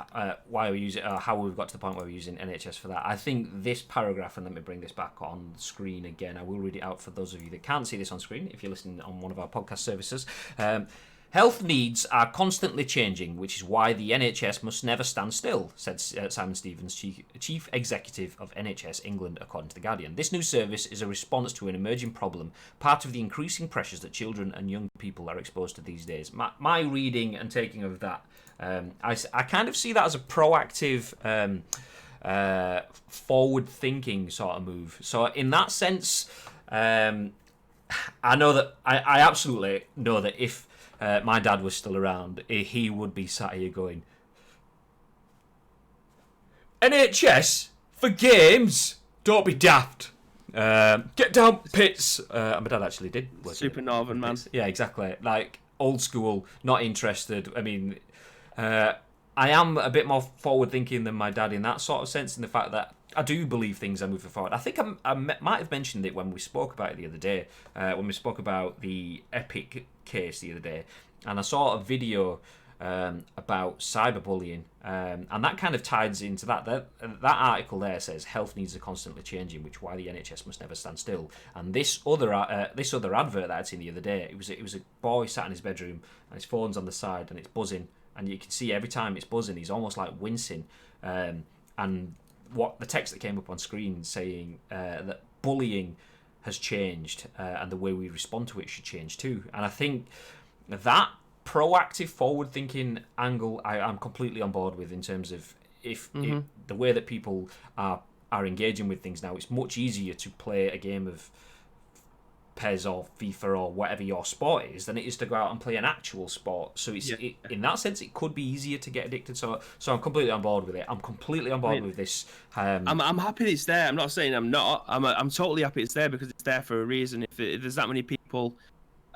why we use it, or how we've got to the point where we're using NHS for that. I think this paragraph, and let me bring this back on screen again. I will read it out for those of you that can't see this on screen. If you're listening on one of our podcast services. Health needs are constantly changing, which is why the NHS must never stand still, said Simon Stevens, Chief Executive of NHS England, according to The Guardian. This new service is a response to an emerging problem, part of the increasing pressures that children and young people are exposed to these days. My reading and taking of that, I kind of see that as a proactive, forward-thinking sort of move. So in that sense, I know that I absolutely know that if my dad was still around, he would be sat here going, NHS for games? Don't be daft. Get down pits. My dad actually did work
Super Northern man.
Yeah, exactly. Like old school, not interested. I mean, I am a bit more forward thinking than my dad in that sort of sense, in the fact that I do believe things are moving forward. I think I might have mentioned it when we spoke about it the other day, when we spoke about the Epic case the other day, and I saw a video about cyberbullying, and that kind of ties into that. That article there says health needs are constantly changing, which is why the NHS must never stand still. And this other advert that I'd seen the other day, it was a boy sat in his bedroom and his phone's on the side and it's buzzing, and you can see every time it's buzzing, he's almost like wincing, and what the text that came up on screen saying that bullying has changed, and the way we respond to it should change too. And I think that proactive, forward-thinking angle, I'm completely on board with, in terms of if the way that people are engaging with things now. It's much easier to play a game of PES or FIFA or whatever your sport is than it is to go out and play an actual sport. So in that sense, it could be easier to get addicted. So I'm completely on board with it. I'm completely on board with this.
I'm happy it's there. I'm not saying I'm not. I'm totally happy it's there, because it's there for a reason. If there's that many people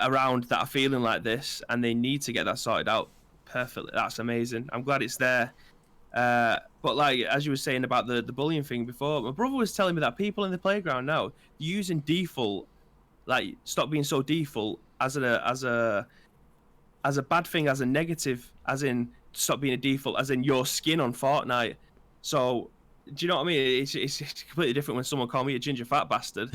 around that are feeling like this and they need to get that sorted out, perfectly, that's amazing. I'm glad it's there. But like, as you were saying about the bullying thing before, my brother was telling me that people in the playground now using default, like stop being so default, as a bad thing, as a negative, as in stop being a default, as in your skin on Fortnite. So do you know what I mean? It's completely different when someone called me a ginger fat bastard.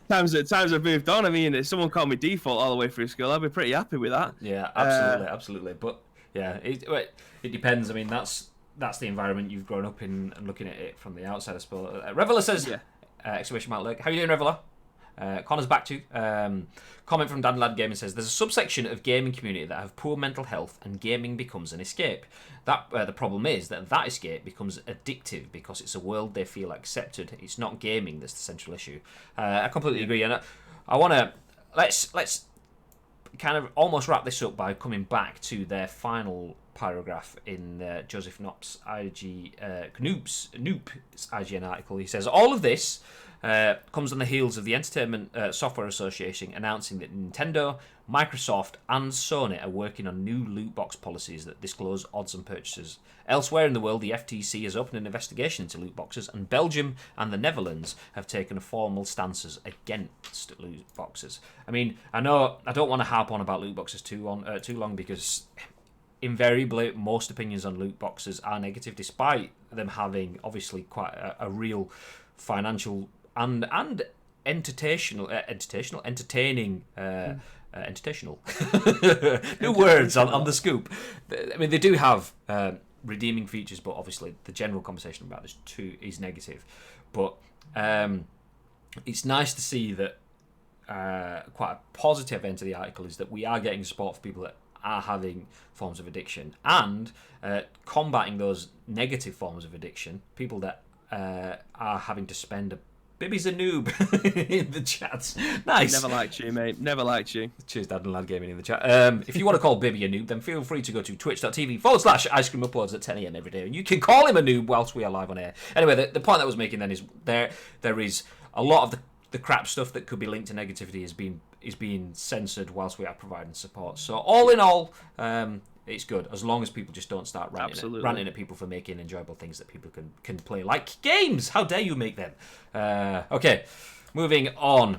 Times have moved on. I mean, if someone called me default all the way through school, I'd be pretty happy with that.
Yeah, absolutely. But yeah, it depends. I mean, that's the environment you've grown up in, and looking at it from the outside, I suppose. Reveler says, exclamation mark, look, how you doing, Reveler? Connor's back to comment from Dan Lad Gaming says, there's a subsection of gaming community that have poor mental health, and gaming becomes an escape. That the problem is that escape becomes addictive because it's a world they feel accepted. It's not gaming that's the central issue. I completely agree, and I want to let's kind of almost wrap this up by coming back to their final paragraph in Joseph Knoop's Knoop's IGN article. He says, all of this comes on the heels of the Entertainment Software Association announcing that Nintendo, Microsoft, and Sony are working on new loot box policies that disclose odds on purchases. Elsewhere in the world, the FTC has opened an investigation into loot boxes, and Belgium and the Netherlands have taken formal stances against loot boxes. I mean, I know I don't want to harp on about loot boxes too long because invariably most opinions on loot boxes are negative, despite them having obviously quite a real financial and entertainal new words on the scoop. I mean, they do have redeeming features, but obviously the general conversation about this too is negative. But it's nice to see that quite a positive end to the article is that we are getting support for people that are having forms of addiction and combating those negative forms of addiction. People that are having to spend Bibby's a noob in the chat. Nice.
Never liked you, mate. Never liked you.
Cheers, Dad and Lad Gaming in the chat. If you want to call Bibby a noob, then feel free to go to twitch.tv/Ice Cream Uploads at 10 a.m. every day, and you can call him a noob whilst we are live on air. Anyway, the point I was making then is there is a lot of the crap stuff that could be linked to negativity is being censored whilst we are providing support. So all in all, it's good as long as people just don't start ranting at people for making enjoyable things that people can play, like games. How dare you make them? Okay, moving on.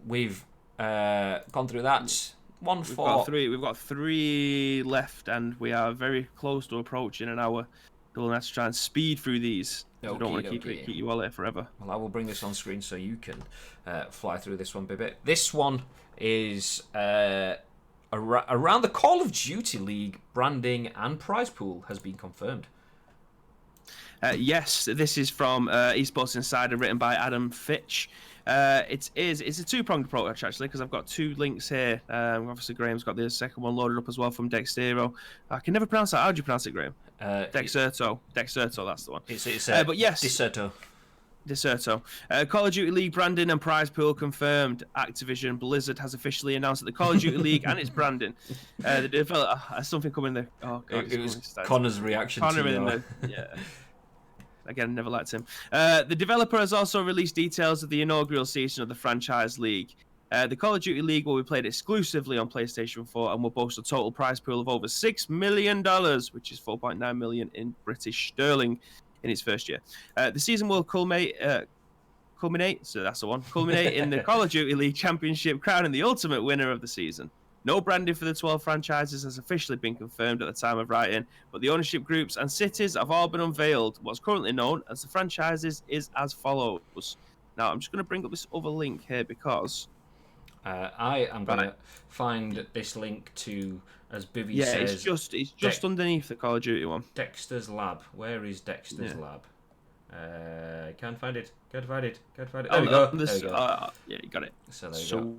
We've gone through that.
We've got three left, and we are very close to approaching an hour. We'll have to try and speed through these. I don't want to keep you all there forever.
Well, I will bring this on screen so you can fly through this one, Bibbit. This one is around the Call of Duty League branding and prize pool has been confirmed.
Yes, this is from Esports Insider, written by Adam Fitch. It's a two-pronged approach, actually, because I've got two links here. Obviously, Graham's got the second one loaded up as well from Dextero. I can never pronounce that. How do you pronounce it, Graham? Dexerto, that's the one. But yes, Deserto. Call of Duty League branding and prize pool confirmed. Activision Blizzard has officially announced that the Call of Duty League and its branding. The developer something coming there. Oh God,
it was Connor's reaction.
Yeah. Again, never liked him. The developer has also released details of the inaugural season of the franchise league. The Call of Duty League will be played exclusively on PlayStation 4 and will boast a total prize pool of over $6 million, which is 4.9 million in British sterling in its first year. The season will culminate, so that's the one, culminate in the Call of Duty League Championship, crowning the ultimate winner of the season. No branding for the 12 franchises has officially been confirmed at the time of writing, but the ownership groups and cities have all been unveiled. What's currently known as the franchises is as follows. Now, I'm just going to bring up this other link here because
I am going to find this link to, as Bivy says...
Yeah, it's just underneath the Call of Duty one.
Dexter's Lab. Where is Dexter's Lab? Can't find it. There we go.
Yeah, you got it.
So there you go.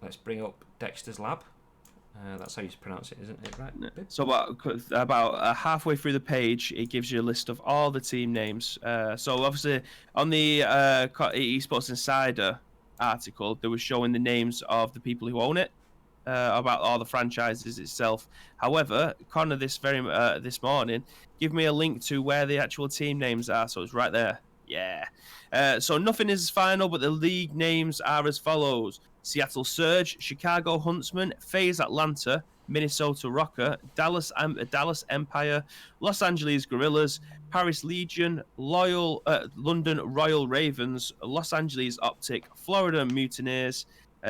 Let's bring up Dexter's Lab. That's how you pronounce it, isn't it? Right.
So about halfway through the page, it gives you a list of all the team names. So obviously on the Esports Insider article, they were showing the names of the people who own it, about all the franchises itself. However, Connor this morning give me a link to where the actual team names are, so it's right there. Yeah. So nothing is final, but the league names are as follows: Seattle Surge, Chicago Huntsman, FaZe Atlanta, Minnesota Rocker, Dallas Empire, Los Angeles Guerrillas, Paris Legion, London Royal Ravens, Los Angeles Optic, Florida Mutineers,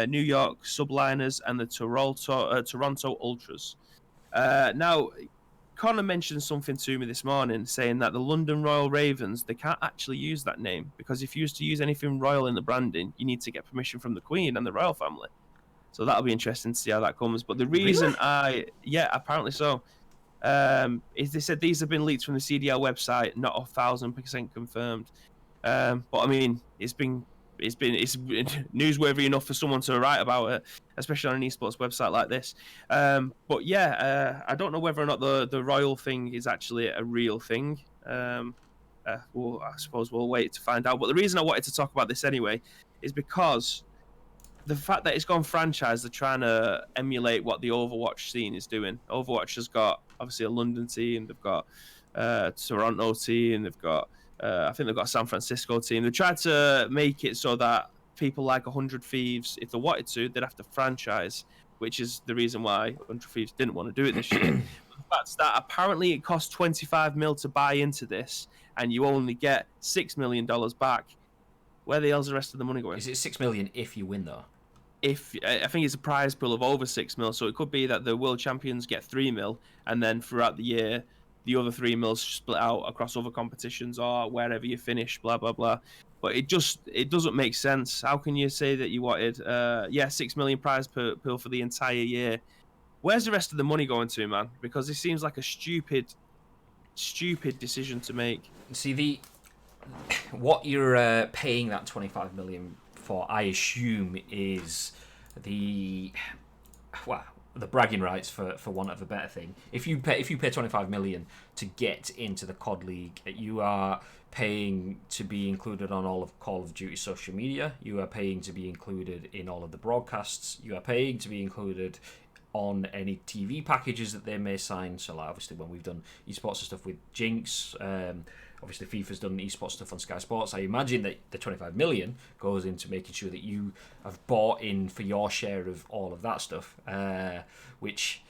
New York Subliners, and the Toronto Ultras. Now, Connor mentioned something to me this morning, saying that the London Royal Ravens, they can't actually use that name, because if you used to use anything royal in the branding, you need to get permission from the Queen and the royal family. So that'll be interesting to see how that comes. But the reason apparently so, is they said these have been leaked from the CDL website, not 1,000% confirmed. But I mean, it's been newsworthy enough for someone to write about it, especially on an esports website like this. But yeah, I don't know whether or not the royal thing is actually a real thing. Well, I suppose we'll wait to find out. But the reason I wanted to talk about this anyway is because the fact that it's gone franchise, they're trying to emulate what the Overwatch scene is doing. Overwatch has got obviously a London team, they've got Toronto team, they've got I think they've got a San Francisco team. They tried to make it so that people like 100 Thieves, if they wanted to, they'd have to franchise, which is the reason why 100 Thieves didn't want to do it this year. The fact that apparently it costs 25 mil to buy into this, and you only get $6 million back. Where the hell's the rest of the money going?
Is it 6 million if you win though?
If I think it's a prize pool of over 6 mil, so it could be that the world champions get 3 mil, and then throughout the year, the other 3 mils split out across other competitions or wherever you finish, blah blah blah. But it doesn't make sense. How can you say that you wanted 6 million prize pool for the entire year? Where's the rest of the money going to, man? Because it seems like a stupid decision to make.
See, what you're paying that 25 million for, I assume, is the bragging rights, for want of a better thing. If you pay 25 million to get into the COD League, you are paying to be included on all of Call of Duty social media. You are paying to be included in all of the broadcasts. You are paying to be included on any TV packages that they may sign. So, like, obviously, when we've done esports stuff with Jinx, obviously FIFA's done esports stuff on Sky Sports. I imagine that the 25 million goes into making sure that you have bought in for your share of all of that stuff, which...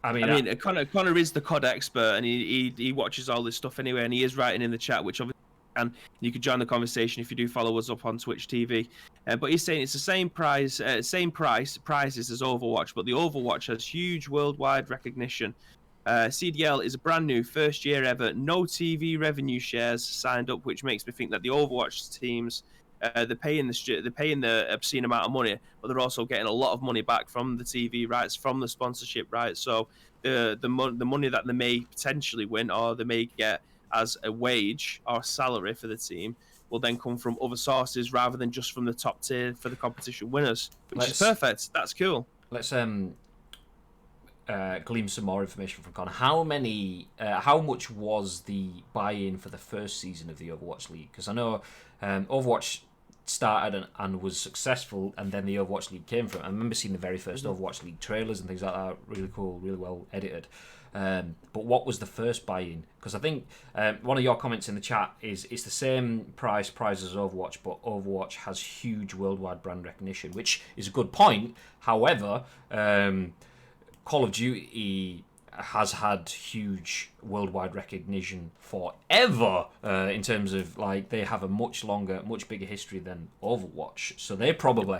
I mean,
Connor is the COD expert, and he watches all this stuff anyway, and he is writing in the chat, which obviously you could join the conversation if you do follow us up on Twitch TV. But he's saying it's the same prices as Overwatch, but the Overwatch has huge worldwide recognition. CDL is a brand new, first year ever, no TV revenue shares signed up, which makes me think that the Overwatch teams, they're paying the obscene amount of money, but they're also getting a lot of money back from the TV rights, from the sponsorship rights. So the money that they may potentially win, or they may get as a wage or salary for the team, will then come from other sources rather than just from the top tier for the competition winners, which is perfect. That's cool.
Let's glean some more information from Connor. How much was the buy-in for the first season of the Overwatch League? Because I know Overwatch started and was successful, and then the Overwatch League came from it. I remember seeing the very first Overwatch League trailers and things like that. Really cool, really well edited. But what was the first buy-in? Because I think one of your comments in the chat is it's the same price as Overwatch, but Overwatch has huge worldwide brand recognition, which is a good point. However, Call of Duty has had huge worldwide recognition forever, in terms of, like, they have a much longer, much bigger history than Overwatch. So they probably,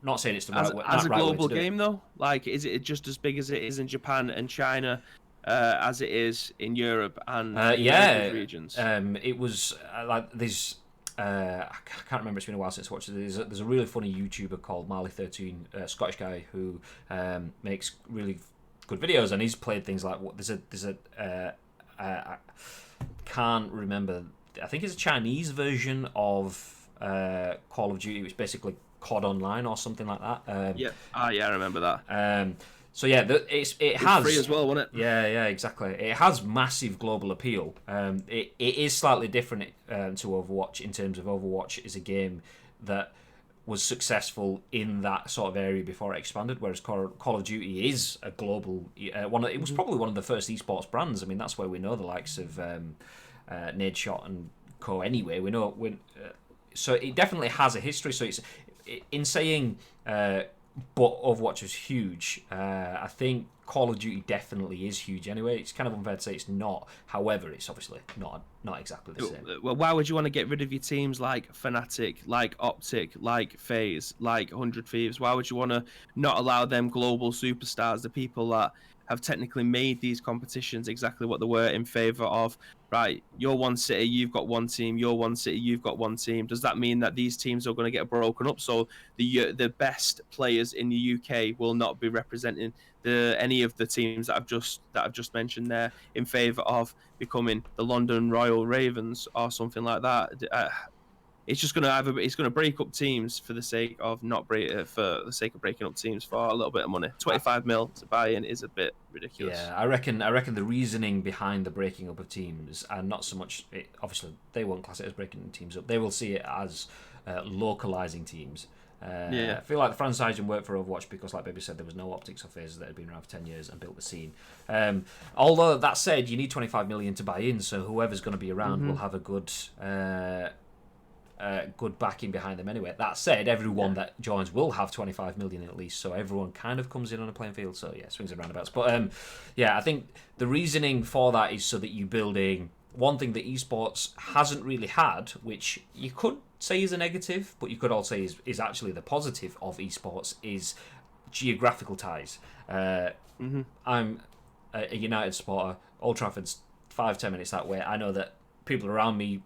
not saying it's the right way.
As a global game, though, like, is it just as big as it is in Japan and China, as it is in Europe and in regions?
It was like there's. I can't remember. It's been a while since I watched it. There's a really funny YouTuber called Marley13, a Scottish guy who makes really good videos, and he's played things like I can't remember. I think it's a Chinese version of Call of Duty, which is basically COD Online or something like that.
I remember that.
So yeah, it has
free as well, wasn't it?
Yeah, exactly. It has massive global appeal. It is slightly different to Overwatch in terms of Overwatch is a game that was successful in that sort of area before it expanded, whereas Call of Duty is a global one. It was probably one of the first esports brands. I mean, that's where we know the likes of Nadeshot and Co. Anyway, we know so it definitely has a history. So it's in saying. But Overwatch was huge. I think Call of Duty definitely is huge anyway. It's kind of unfair to say it's not. However, it's obviously not exactly the same.
Well, why would you want to get rid of your teams like Fnatic, like Optic, like FaZe, like 100 Thieves? Why would you want to not allow them global superstars, the people that have technically made these competitions exactly what they were, in favour of, right, you're one city, you've got one team, you're one city, you've got one team? Does that mean that these teams are going to get broken up, so the best players in the UK will not be representing any of the teams that I've just mentioned there, in favour of becoming the London Royal Ravens or something like that? It's just going to break up teams for the sake of breaking up teams for a little bit of money. 25 mil to buy in is a bit ridiculous.
Yeah, I reckon the reasoning behind the breaking up of teams, and not so much obviously they won't class it as breaking teams up. They will see it as localizing teams.
Yeah.
I feel like the franchising worked for Overwatch because, like Baby said, there was no optics or phases that had been around for 10 years and built the scene. Although, that said, you need 25 million to buy in, so whoever's going to be around will have a good good backing behind them anyway. That said, everyone that joins will have 25 million at least, so everyone kind of comes in on a playing field. So yeah, swings and roundabouts. But yeah, I think the reasoning for that is so that you're building one thing that esports hasn't really had, which you could say is a negative, but you could also say is actually the positive of esports, is geographical ties. I'm a United supporter. Old Trafford's 5-10 minutes that way. I know that people around me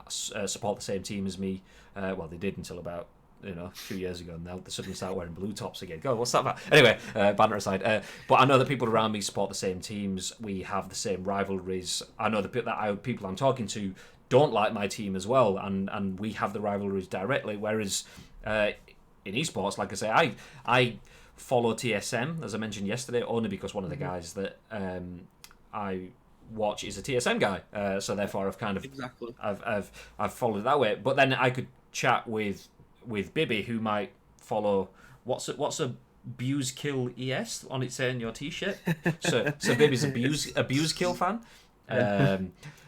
support the same team as me. Well, they did until about a few years ago, and now they suddenly start wearing blue tops again. Go, what's that about? Anyway, banter aside. But I know that people around me support the same teams. We have the same rivalries. I know that people I'm talking to don't like my team as well, and we have the rivalries directly. Whereas in esports, like I say, I follow TSM, as I mentioned yesterday, only because one of the guys that I watch is a TSM guy, so therefore I've kind of I've followed it that way. But then I could chat with Bibby, who might follow what's a Buse Kill ES on it saying your t-shirt. So Bibby's a Buse Kill fan.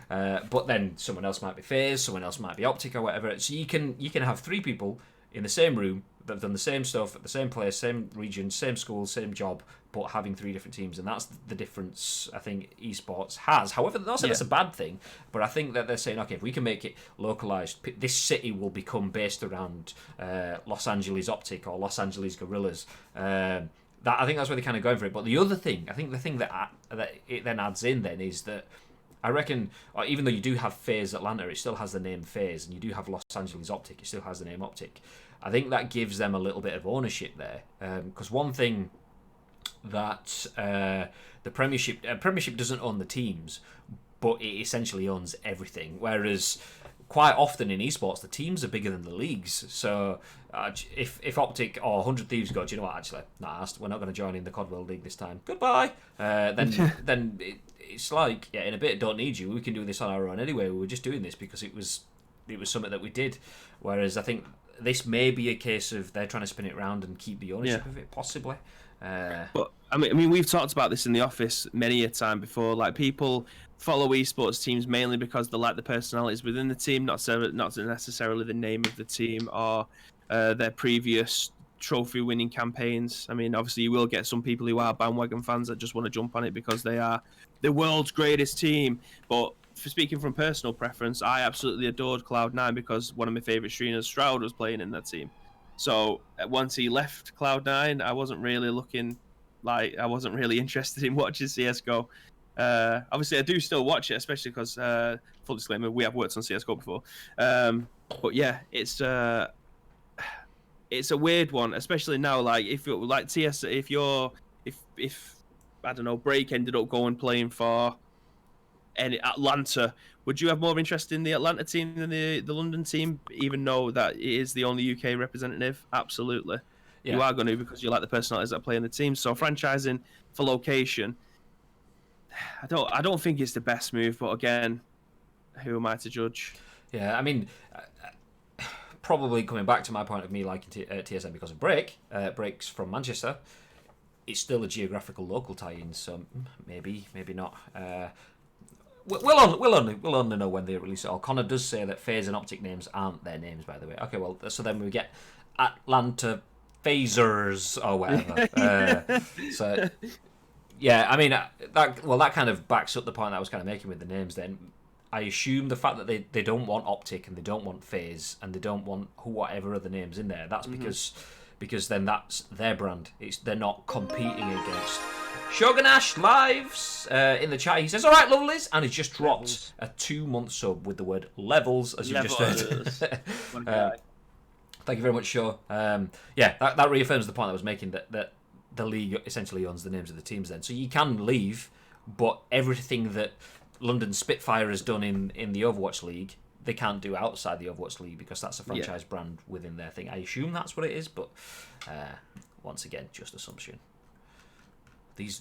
But then someone else might be FaZe, someone else might be Optic or whatever. So you can have three people in the same room that have done the same stuff at the same place, same region, same school, same job, but having three different teams, and that's the difference I think esports has. However, not saying that's a bad thing, but I think that they're saying, okay, if we can make it localized, this city will become based around Los Angeles Optic or Los Angeles Gorillas. I think that's where they're kind of going for it. But the other thing, I think the thing that it then adds in then is that I reckon, even though you do have FaZe Atlanta, it still has the name FaZe, and you do have Los Angeles Optic, it still has the name Optic. I think that gives them a little bit of ownership there, because one thing that the Premiership doesn't own the teams, but it essentially owns everything. Whereas quite often in esports, the teams are bigger than the leagues. So if Optic or 100 Thieves go, do you know what? Actually, we're not going to join in the Cod World League this time. Goodbye. Then it's like, in a bit, don't need you. We can do this on our own anyway. We were just doing this because it was something that we did. Whereas I think this may be a case of they're trying to spin it around and keep the ownership of it, possibly.
But I mean, we've talked about this in the office many a time before. Like, people follow esports teams mainly because they like the personalities within the team, not necessarily the name of the team or their previous trophy-winning campaigns. I mean, obviously, you will get some people who are bandwagon fans that just want to jump on it because they are the world's greatest team. But for speaking from personal preference, I absolutely adored Cloud9 because one of my favourite streamers, Stroud, was playing in that team. So once he left Cloud9, I wasn't really interested in watching CS:GO. Obviously, I do still watch it, especially because, full disclaimer, we have worked on CS:GO before. But yeah, it's a weird one, especially now. Like, if I don't know, Break ended up playing for Atlanta, would you have more interest in the Atlanta team than the London team, even though that it is the only UK representative? Absolutely. Yeah. You are going to, because you like the personalities that play in the team. So franchising for location, I don't think it's the best move, but again, who am I to judge?
Yeah, I mean, probably coming back to my point of me liking TSM because of Break. Break's from Manchester. It's still a geographical local tie-in, so maybe not. We'll only know when they release it all. Connor does say that FaZe and Optic names aren't their names, by the way. Okay, well, so then we get Atlanta Phasers or whatever. So, yeah, I mean, that kind of backs up the point I was kind of making with the names then. I assume the fact that they don't want Optic and they don't want FaZe and they don't want whatever other names in there, that's because then that's their brand. They're not competing against... Shogunash lives in the chat. He says, all right, lovelies, and he's just dropped a 2-month sub with the word levels, as you just heard. Thank you very much, Shaw. That reaffirms the point I was making, that the league essentially owns the names of the teams then. So you can leave, but everything that London Spitfire has done in the Overwatch League, they can't do outside the Overwatch League because that's a franchise brand within their thing. I assume that's what it is, but once again, just assumption. These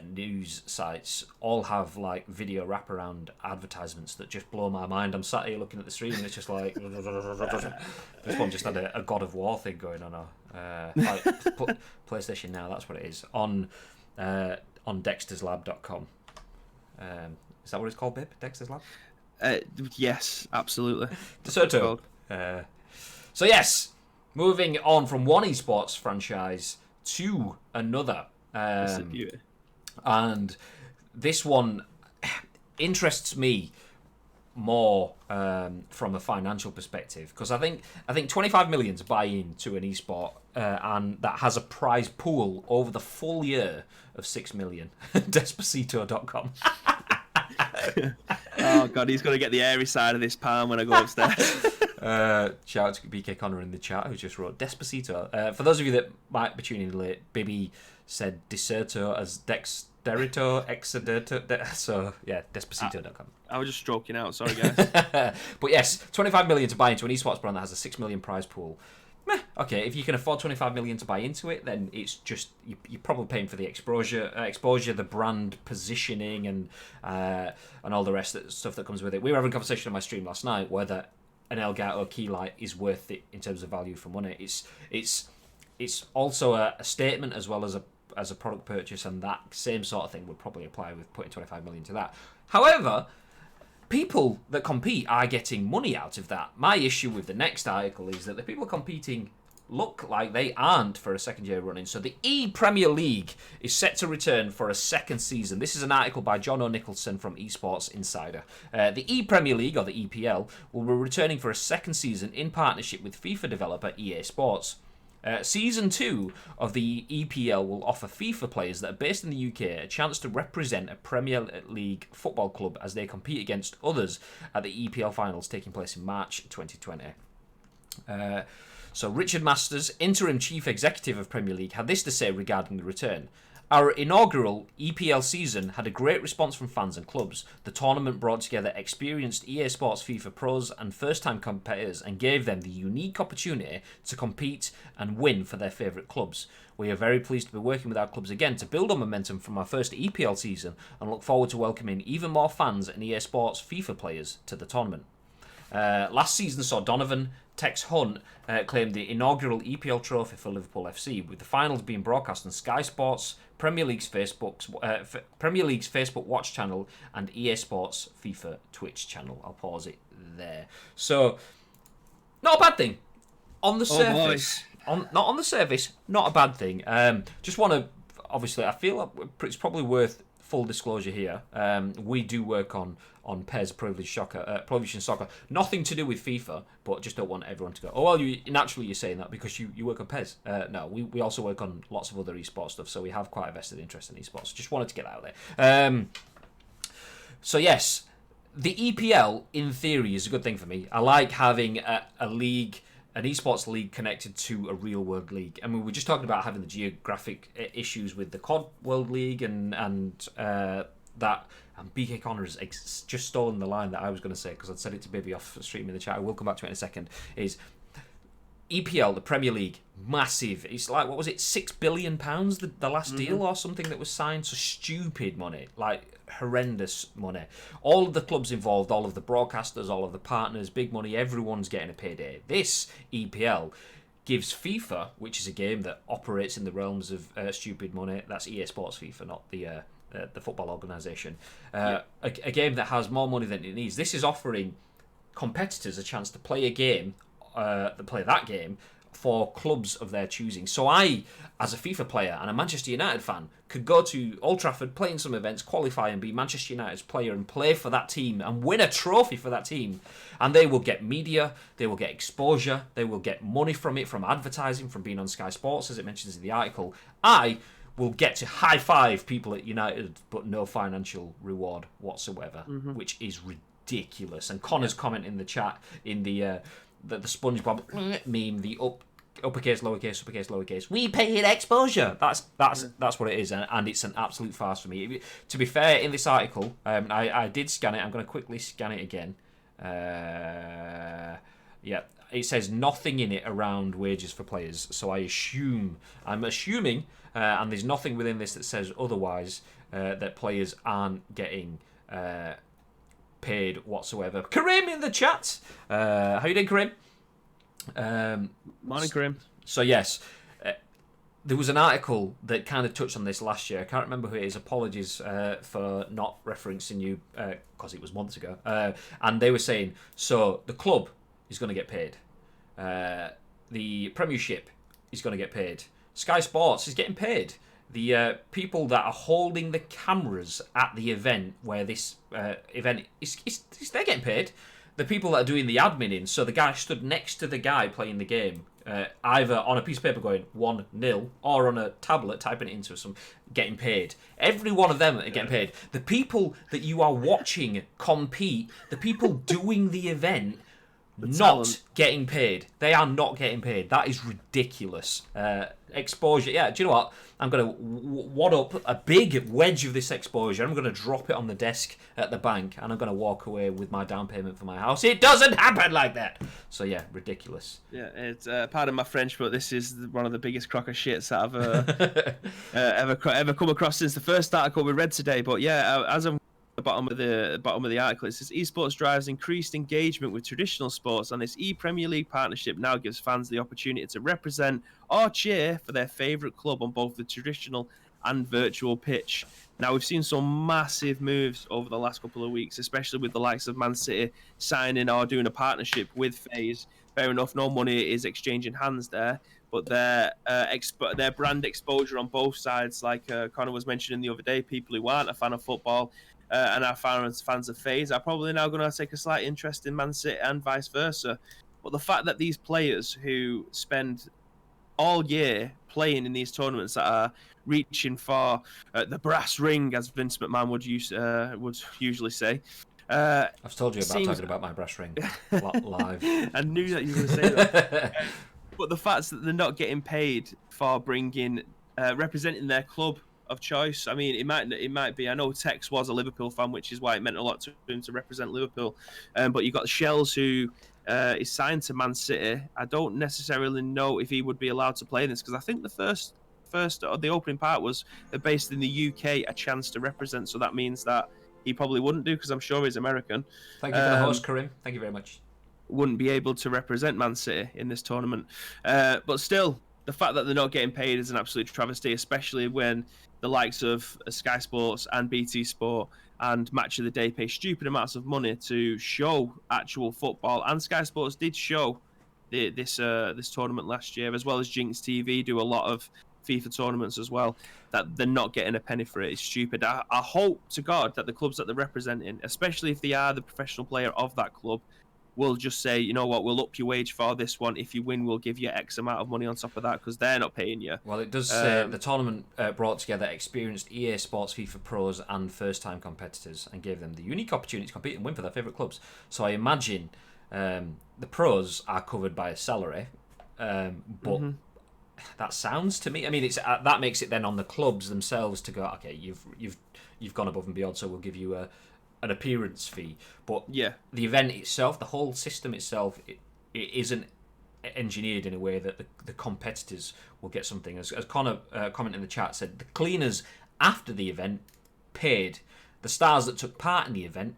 news sites all have like video wraparound advertisements that just blow my mind. I'm sat here looking at the stream and it's just like this one just had a God of War thing going on. Like PlayStation Now, that's what it is on Dexter'sLab.com. Is that what it's called, Bib? Dexter's Lab?
Yes, absolutely.
DeSoto. So yes, moving on from one esports franchise to another.
That's the beauty.
And this one interests me more from a financial perspective, because I think 25 million to buy into an esport and that has a prize pool over the full year of 6 million. Despacito.com.
Oh god, he's going to get the airy side of this palm when I go upstairs.
Shout out to BK Connor in the chat who just wrote Despacito. For those of you that might be tuning in late, Bibby said Deserto as Dexterito, Exoderto. So yeah, Despacito.com.
I was just stroking out, sorry guys.
But yes, 25 million to buy into an esports brand that has a 6 million prize pool. Meh, okay, if you can afford 25 million to buy into it, then it's just you're probably paying for the exposure, the brand positioning, and all the rest of the stuff that comes with it. We were having a conversation on my stream last night whether an Elgato Keylight is worth it in terms of value for money. It's also a statement as well as a product purchase, and that same sort of thing would probably apply with putting 25 million to that. However, people that compete are getting money out of that. My issue with the next article is that the people competing look like they aren't for a second year running. So the ePremier League is set to return for a second season. This is an article by Jonno Nicholson from Esports Insider. The ePremier League, or the EPL, will be returning for a second season in partnership with FIFA developer EA Sports. Season 2 of the EPL will offer FIFA players that are based in the UK a chance to represent a Premier League football club as they compete against others at the EPL finals taking place in March 2020. So Richard Masters, interim chief executive of Premier League, had this to say regarding the return. Our inaugural EPL season had a great response from fans and clubs. The tournament brought together experienced EA Sports FIFA pros and first-time competitors and gave them the unique opportunity to compete and win for their favourite clubs. We are very pleased to be working with our clubs again to build on momentum from our first EPL season and look forward to welcoming even more fans and EA Sports FIFA players to the tournament. Last season saw Donovan Tex Hunt claim the inaugural EPL trophy for Liverpool FC, with the finals being broadcast on Sky Sports, Premier League's Facebook Watch channel, and EA Sports FIFA Twitch channel. I'll pause it there. So, not a bad thing on the surface. Not on the surface, not a bad thing. Just want to, obviously, I feel like it's probably worth full disclosure here. We do work on PES, Pro Evolution Soccer. Nothing to do with FIFA, but just don't want everyone to go, oh, well, naturally you're saying that because you work on PES. No, we also work on lots of other esports stuff, so we have quite a vested interest in esports. Just wanted to get that out there. So yes, the EPL, in theory, is a good thing for me. I like having a league, an esports league connected to a real world league. I mean, we were just talking about having the geographic issues with the COD World League and that. And BK Connor has just stolen the line that I was going to say because I'd said it to Bibby off stream in the chat. I will come back to it in a second. Is EPL, the Premier League, massive. It's like, what was it, £6 billion the last deal or something that was signed? So stupid money, like horrendous money. All of the clubs involved, all of the broadcasters, all of the partners, big money, everyone's getting a payday. This EPL gives FIFA, which is a game that operates in the realms of stupid money. That's EA Sports FIFA, not the football organisation. A game that has more money than it needs. This is offering competitors a chance to play a game, play that game for clubs of their choosing. So I, as a FIFA player and a Manchester United fan, could go to Old Trafford, play in some events, qualify and be Manchester United's player and play for that team and win a trophy for that team. And they will get media, they will get exposure, they will get money from it, from advertising, from being on Sky Sports, as it mentions in the article. I will get to high-five people at United, but no financial reward whatsoever, which is ridiculous. And Connor's comment in the chat, in the SpongeBob meme, the uppercase, lowercase, uppercase, lowercase, we paid exposure. That's what it is, and it's an absolute farce for me. To be fair, in this article, I did scan it. I'm going to quickly scan it again. it says nothing in it around wages for players. So I'm assuming, and there's nothing within this that says otherwise, that players aren't getting paid whatsoever. Karim in the chat. How you doing, Karim?
Morning, Karim.
So yes, there was an article that kind of touched on this last year. I can't remember who it is. Apologies for not referencing you because it was months ago. And they were saying, so the club is going to get paid. The Premiership is going to get paid. Sky Sports is getting paid. The people that are holding the cameras at the event where this event is, they're getting paid. The people that are doing the admin in, so the guy stood next to the guy playing the game, either on a piece of paper going 1-0 or on a tablet typing it into some, getting paid. Every one of them are getting paid. The people that you are watching compete, the people doing the event, not getting paid. They are not getting paid. That is ridiculous. Exposure. Yeah, do you know what? I'm going to wad up a big wedge of this exposure. I'm going to drop it on the desk at the bank, and I'm going to walk away with my down payment for my house. It doesn't happen like that. So yeah, ridiculous.
Yeah, it's pardon my French, but this is one of the biggest crock of shits that I've ever come across since the first article we read today. But yeah, as I'm the bottom of the article, it says esports drives increased engagement with traditional sports, and this ePremier League partnership now gives fans the opportunity to represent or cheer for their favourite club on both the traditional and virtual pitch. Now, we've seen some massive moves over the last couple of weeks, especially with the likes of Man City signing or doing a partnership with FaZe. Fair enough, no money is exchanging hands there, but their brand exposure on both sides, like Connor was mentioning the other day, people who aren't a fan of football and are fans of FaZe are probably now going to take a slight interest in Man City and vice versa. But the fact that these players who spend all year playing in these tournaments that are reaching for the brass ring, as Vince McMahon would usually say.
I've told you about talking about my brass ring live.
I knew that you were going to say that. But the fact that they're not getting paid for representing their club of choice. I mean, it might be. I know Tex was a Liverpool fan, which is why it meant a lot to him to represent Liverpool. But you've got Shells, who is signed to Man City. I don't necessarily know if he would be allowed to play this, because I think the opening part was they're based in the UK, a chance to represent. So that means that he probably wouldn't do, because I'm sure he's American.
Thank you for the host, Karim. Thank you very much.
Wouldn't be able to represent Man City in this tournament. But still, the fact that they're not getting paid is an absolute travesty, especially when the likes of Sky Sports and BT Sport and Match of the Day pay stupid amounts of money to show actual football. And Sky Sports did show this tournament last year, as well as Jinx TV do a lot of FIFA tournaments as well. That they're not getting a penny for it. It's stupid. I hope to God that the clubs that they're representing, especially if they are the professional player of that club, will just say, you know what, we'll up your wage for this one. If you win, we'll give you X amount of money on top of that, because they're not paying you.
Well, it does say the tournament brought together experienced EA Sports FIFA pros and first-time competitors and gave them the unique opportunity to compete and win for their favourite clubs. So I imagine the pros are covered by a salary, but that sounds to me, I mean, it's that makes it then on the clubs themselves to go, okay, you've gone above and beyond, so we'll give you an appearance fee. But
yeah,
the event itself, the whole system itself, it isn't engineered in a way that the competitors will get something. As Connor comment in the chat said, the cleaners after the event paid. The stars that took part in the event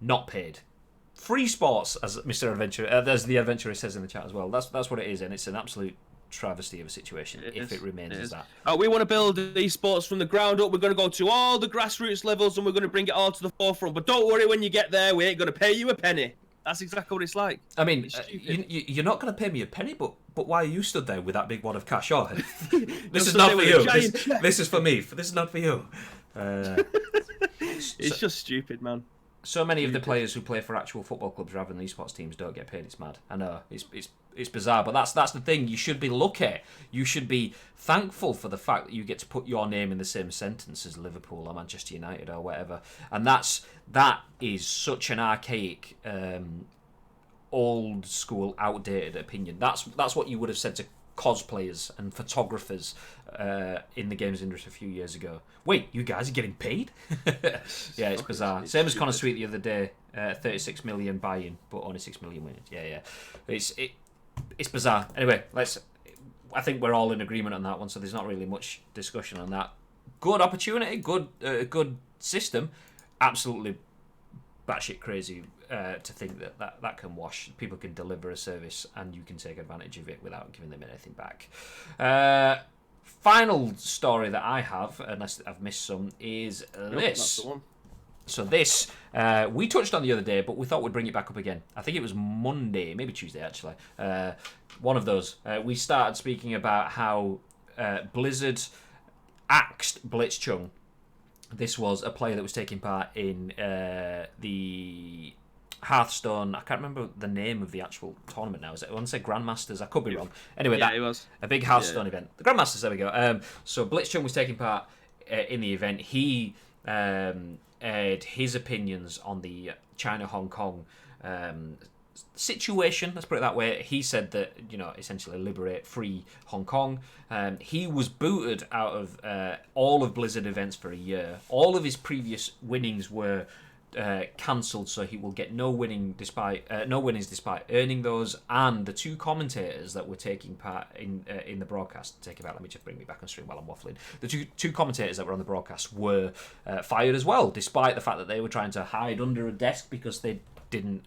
not paid. Free sports, as Mr. Adventurer, as the adventurer says in the chat as well. That's what it is, and it's an absolute travesty of a situation if it remains as that.
We want to build esports from the ground up. We're going to go to all the grassroots levels and we're going to bring it all to the forefront. But don't worry, when you get there, we ain't going to pay you a penny. That's exactly what it's like.
I mean, you're not going to pay me a penny, but why are you stood there with that big wad of cash? Oh, this is not for you. This is for me. This is not for you.
It's just stupid, man.
So many of the players who play for actual football clubs rather than esports teams don't get paid. It's mad. I know it's bizarre, but that's the thing. You should be lucky. You should be thankful for the fact that you get to put your name in the same sentence as Liverpool or Manchester United or whatever. And that is such an archaic, old school, outdated opinion. That's what you would have said to cosplayers and photographers in the games industry a few years ago. Wait, you guys are getting paid? Yeah, it's bizarre. Same as Connor Sweet the other day. 36 million buy-in, but only 6 million winners. Yeah. it's bizarre. Anyway, I think we're all in agreement on that one, so there's not really much discussion on that. Good opportunity, good system. Absolutely batshit crazy to think that can wash. People can deliver a service and you can take advantage of it without giving them anything back. Final story that I have, unless I've missed some, is this.
That's the one.
So this, we touched on the other day, but we thought we'd bring it back up again. I think it was Monday, maybe Tuesday actually. One of those. We started speaking about how Blizzard axed Blitzchung. This was a player that was taking part in the Hearthstone. I can't remember the name of the actual tournament now. Is it? I want to say Grandmasters. I could be wrong. Anyway,
it was
a big Hearthstone event. The Grandmasters. There we go. So Blitzchung was taking part in the event. He aired his opinions on the China-Hong Kong situation, let's put it that way. He said that, essentially liberate, free Hong Kong. He was booted out of all of Blizzard events for a year. All of his previous winnings were cancelled, so he will get no winnings despite earning those. And the two commentators that were taking part in the broadcast, let me just bring me back on stream while I'm waffling. The two commentators that were on the broadcast were fired as well, despite the fact that they were trying to hide under a desk because they didn't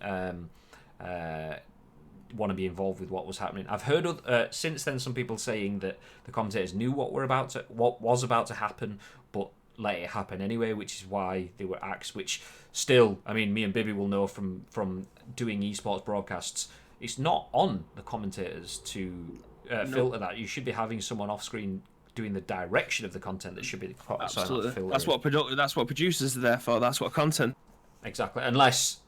want to be involved with what was happening. I've heard since then some people saying that the commentators knew what was about to happen, but let it happen anyway, which is why they were axed. Which still, me and Bibby will know from doing esports broadcasts, it's not on the commentators to filter that. You should be having someone off screen doing the direction of the content that should be
absolutely. That's what producers are there for. That's what content.
Exactly, unless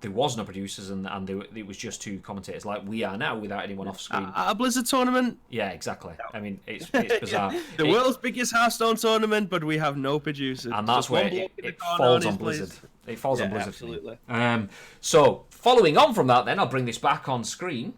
there was no producers and it was just two commentators like we are now without anyone off screen.
At a Blizzard tournament?
Yeah, exactly. It's bizarre.
The world's biggest Hearthstone tournament, but we have no producers.
And that's where it falls on Blizzard. It falls on Blizzard.
Absolutely.
So, following on from that then, I'll bring this back on screen.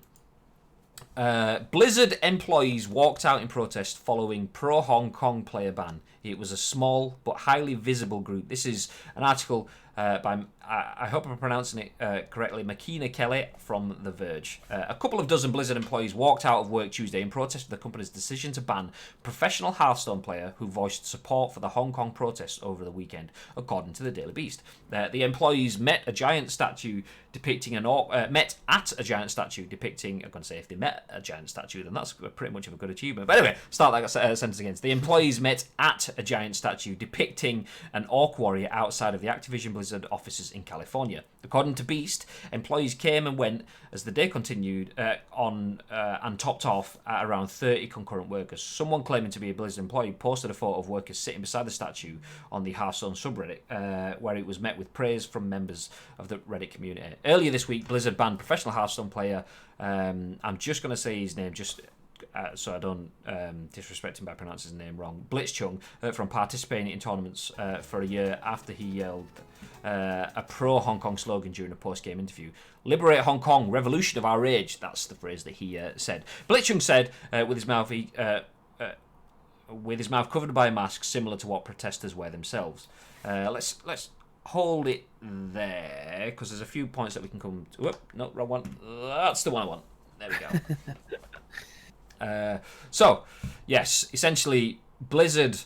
Blizzard employees walked out in protest following pro-Hong Kong player ban. It was a small but highly visible group. This is an article by, I hope I'm pronouncing it correctly, Makena Kelly from The Verge. A couple of dozen Blizzard employees walked out of work Tuesday in protest of the company's decision to ban a professional Hearthstone player who voiced support for the Hong Kong protests over the weekend, according to the Daily Beast. The employees met a giant statue depicting I'm going to say if they met a giant statue, then that's pretty much of a good achievement. But anyway, start that sentence again. The employees met at a giant statue depicting an orc warrior outside of the Activision Blizzard offices in California. According to Beast, employees came and went as the day continued and topped off at around 30 concurrent workers. Someone claiming to be a Blizzard employee posted a photo of workers sitting beside the statue on the Hearthstone subreddit, where it was met with praise from members of the Reddit community. Earlier this week, Blizzard banned professional Hearthstone player, I'm just going to say his name just so I don't disrespect him by pronouncing his name wrong, Blitzchung, from participating in tournaments for a year after he yelled a pro-Hong Kong slogan during a post-game interview. Liberate Hong Kong, revolution of our age. That's the phrase that he said. Blitzchung said with his mouth covered by a mask, similar to what protesters wear themselves. Let's hold it there, because there's a few points that we can come to. Whoop, no, wrong one. That's the one I want. There we go. So, yes, essentially, Blizzard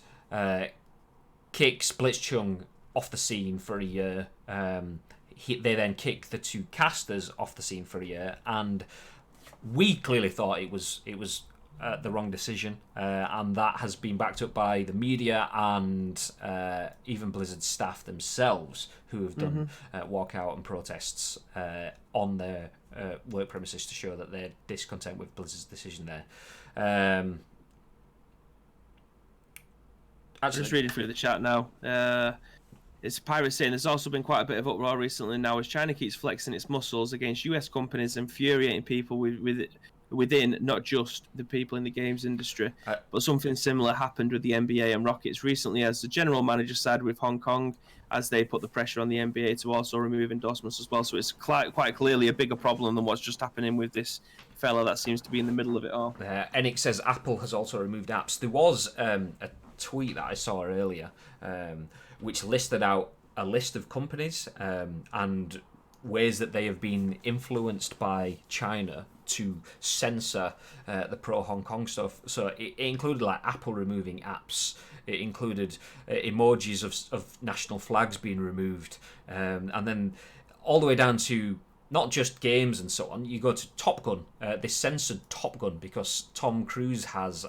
kicks Blitzchung off the scene for a year. They then kick the two casters off the scene for a year, and we clearly thought it was the wrong decision, and that has been backed up by the media and even Blizzard staff themselves, who have done walkout and protests on their work premises to show that they're discontent with Blizzard's decision there.
Actually, just reading through the chat now. It's Pirate saying there's also been quite a bit of uproar recently now as China keeps flexing its muscles against US companies, infuriating people within, not just the people in the games industry. But something similar happened with the NBA and Rockets recently, as the general manager sided with Hong Kong as they put the pressure on the NBA to also remove endorsements as well. So it's quite clearly a bigger problem than what's just happening with this fella that seems to be in the middle of it all.
Enix says Apple has also removed apps. There was a tweet that I saw earlier which listed out a list of companies and ways that they have been influenced by China to censor the pro Hong Kong stuff. So it included like Apple removing apps. It included emojis of national flags being removed, and then all the way down to not just games and so on. You go to Top Gun. They censored Top Gun because Tom Cruise has,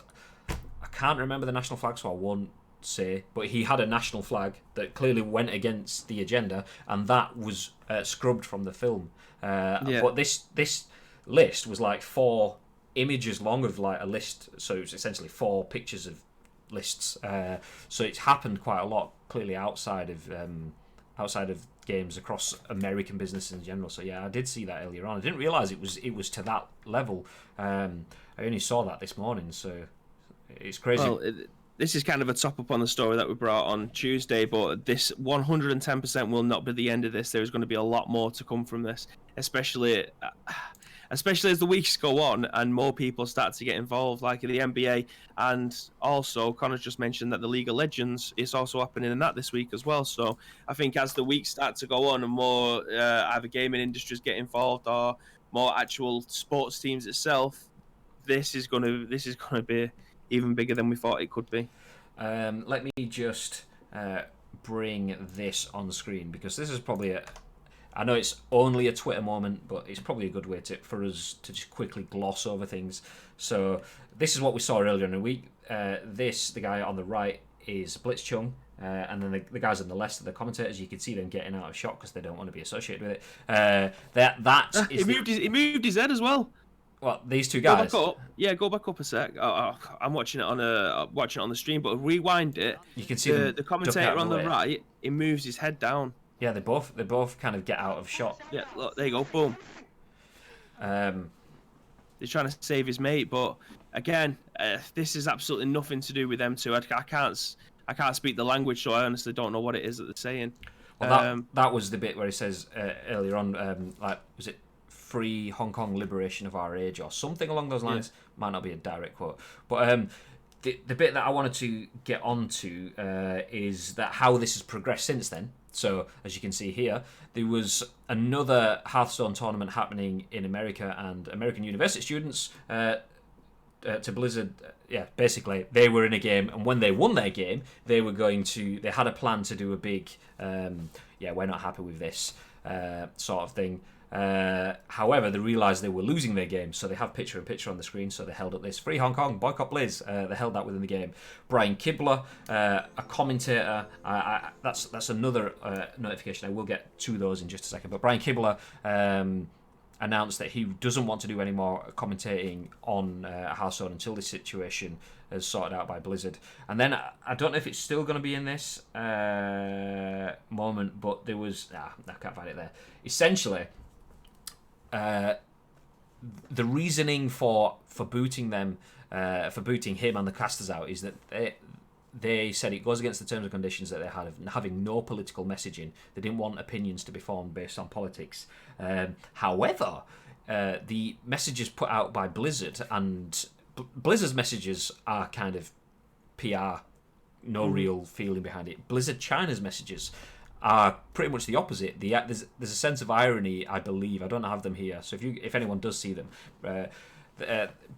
I can't remember the national flag, so I won't say, but he had a national flag that clearly went against the agenda, and that was scrubbed from the film. But this list was like 4 images long of like a list, so it's essentially 4 pictures of lists. So it's happened quite a lot, clearly outside of games, across American business in general. So yeah, I did see that earlier on. I didn't realise it was to that level. I only saw that this morning, so it's crazy.
Well, this is kind of a top up on the story that we brought on Tuesday, but this 110% will not be the end of this. There is going to be a lot more to come from this, especially as the weeks go on and more people start to get involved, like in the NBA. And also, Connor's just mentioned that the League of Legends is also happening in that this week as well. So I think as the weeks start to go on and more either gaming industries get involved or more actual sports teams itself, this is going to be even bigger than we thought it could be.
Let me just bring this on screen, because this is probably I know it's only a Twitter moment, but it's probably a good way for us to just quickly gloss over things. So this is what we saw earlier in the week. The guy on the right is Blitzchung, and then the guys on the left are the commentators. You can see them getting out of shot because they don't want to be associated with it.
He moved his head as well.
Well, these two guys.
Go back up. Yeah, go back up a sec. I'm watching it on the stream, but rewind it.
You can see
the commentator on the right. He moves his head down.
Yeah, they both kind of get out of shot.
Yeah, look, there you go, boom. He's trying to save his mate, but again, this is absolutely nothing to do with them two. I can't speak the language, so I honestly don't know what it is that they're saying.
Well, that was the bit where he says earlier on, like, was it free Hong Kong liberation of our age or something along those lines? Yeah. Might not be a direct quote, but the bit that I wanted to get onto is that how this has progressed since then. So, as you can see here, there was another Hearthstone tournament happening in America, and American university students to Blizzard, basically, they were in a game, and when they won their game, they had a plan to do a big, we're not happy with this sort of thing. However, they realised they were losing their game, so they have picture-in-picture on the screen, so they held up this Free Hong Kong, boycott Blizz. They held that within the game. Brian Kibler, a commentator, that's another notification. I will get to those in just a second, but Brian Kibler announced that he doesn't want to do any more commentating on Hearthstone until this situation is sorted out by Blizzard. And then, I don't know if it's still going to be in this moment, but there was... I can't find it there. Essentially... the reasoning for booting them, for booting him and the casters out, is that they said it goes against the terms and conditions that they had of having no political messaging. They didn't want opinions to be formed based on politics. However, the messages put out by Blizzard, and Blizzard's messages are kind of PR, no real feeling behind it. Blizzard China's messages are pretty much the opposite. There's a sense of irony, I believe. I don't have them here, so if anyone does see them,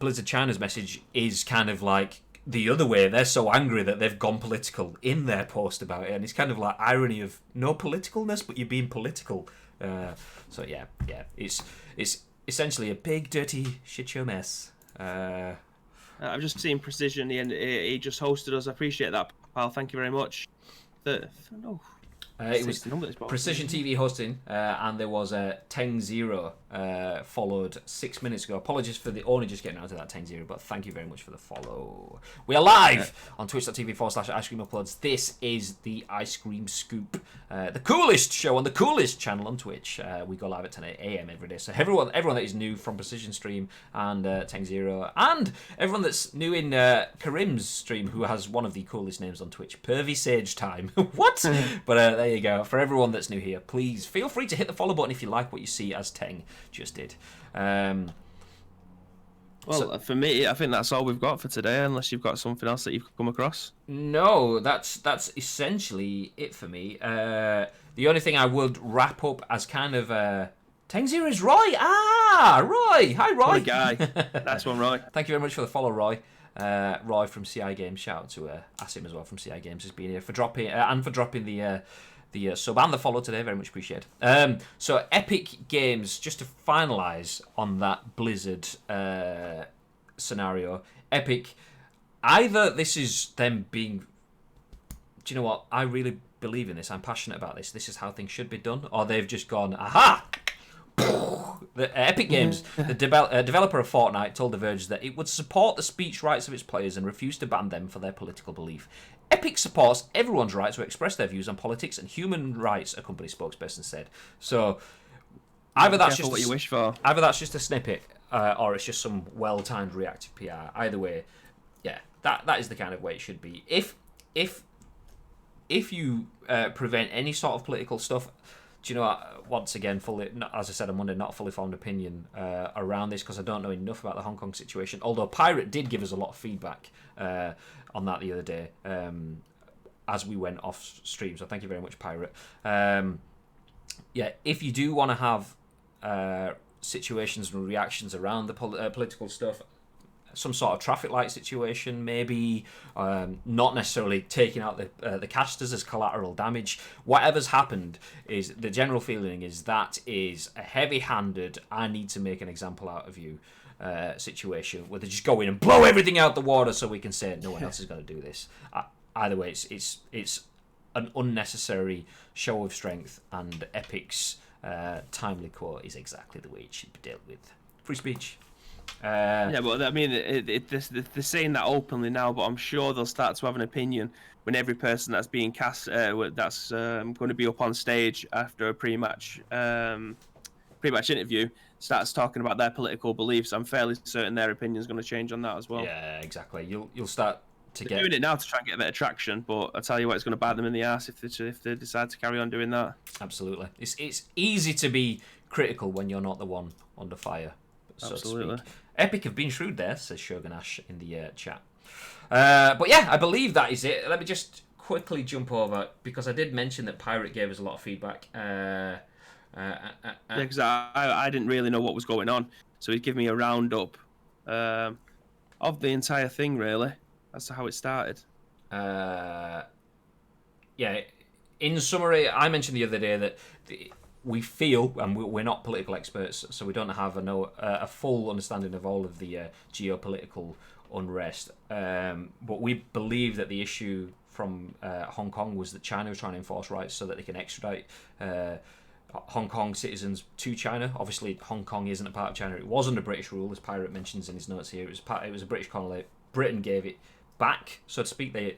Blizzard China's message is kind of like the other way. They're so angry that they've gone political in their post about it, and it's kind of like irony of no politicalness, but you're being political. So yeah, it's essentially a big dirty shit show mess.
I've just seen Precision, and he just hosted us. I appreciate that, pal. Thank you very much.
It was Precision TV hosting, and there was a 10-0 followed 6 minutes ago. Apologies for the only just getting out of that 10-0, but thank you very much for the follow. We are live on twitch.tv/Ice Cream Uploads. This is the Ice Cream Scoop, the coolest show on the coolest channel on Twitch. We go live at 10 a.m. every day. So everyone that is new from Precision Stream and 10-0, and everyone that's new in Karim's stream, who has one of the coolest names on Twitch, Pervy Sage Time. What? But there you go. For everyone that's new here, please feel free to hit the follow button if you like what you see, as Teng just did. For
me, I think that's all we've got for today, unless you've got something else that you've come across.
No, that's essentially it for me. The only thing I would wrap up as kind of 10-0 is Roy. Ah, Roy. Hi, Roy.
What a guy. Nice one, Roy.
Thank you very much for the follow, Roy. Roy from CI Games. Shout out to Asim as well from CI Games has been here for dropping the sub and the follow today. Very much appreciated. So Epic Games, just to finalise on that Blizzard scenario. Epic, either this is them being, do you know what? I really believe in this. I'm passionate about this. This is how things should be done. Or they've just gone, aha! The Epic Games, the developer of Fortnite, told The Verge that it would support the speech rights of its players and refuse to ban them for their political belief. Epic supports everyone's right to express their views on politics and human rights, a company spokesperson said. So either that's just
what you wish for.
Either that's just a snippet, or it's just some well-timed reactive PR. Either way, yeah, that is the kind of way it should be. If you prevent any sort of political stuff. Do you know what, once again, as I said on Monday, not a fully formed opinion around this because I don't know enough about the Hong Kong situation, although Pirate did give us a lot of feedback on that the other day as we went off stream, so thank you very much, Pirate. Yeah, if you do want to have situations and reactions around the political stuff, some sort of traffic light situation, maybe not necessarily taking out the casters as collateral damage. Whatever's happened, is the general feeling is that is a heavy-handed, I need to make an example out of you situation where they just go in and blow everything out the water so we can say no one else is going to do this. Either way, it's an unnecessary show of strength, and Epic's timely quote is exactly the way it should be dealt with. Free speech.
Yeah, but I mean, they're saying that openly now, but I'm sure they'll start to have an opinion when every person that's being cast, that's going to be up on stage after a pre-match interview, starts talking about their political beliefs. I'm fairly certain their opinion is going to change on that as well.
Yeah, exactly. You'll start to
They're doing it now to try and get a bit of traction, but I tell you what, it's going to bite them in the ass if they decide to carry on doing that.
Absolutely, it's easy to be critical when you're not the one under fire. So
Absolutely.
Epic have been shrewd there, says Shogun Ash in the chat. But yeah, I believe that is it. Let me just quickly jump over, because I did mention that Pirate gave us a lot of feedback.
Because I didn't really know what was going on, so he'd give me a roundup of the entire thing, really, as to how it started.
Yeah, in summary, I mentioned the other day that we feel, and we're not political experts, so we don't have a full understanding of all of the geopolitical unrest. But we believe that the issue from Hong Kong was that China was trying to enforce rights so that they can extradite Hong Kong citizens to China. Obviously, Hong Kong isn't a part of China. It was under British rule, as Pirate mentions in his notes here. It was a British colony. Britain gave it back, so to speak. I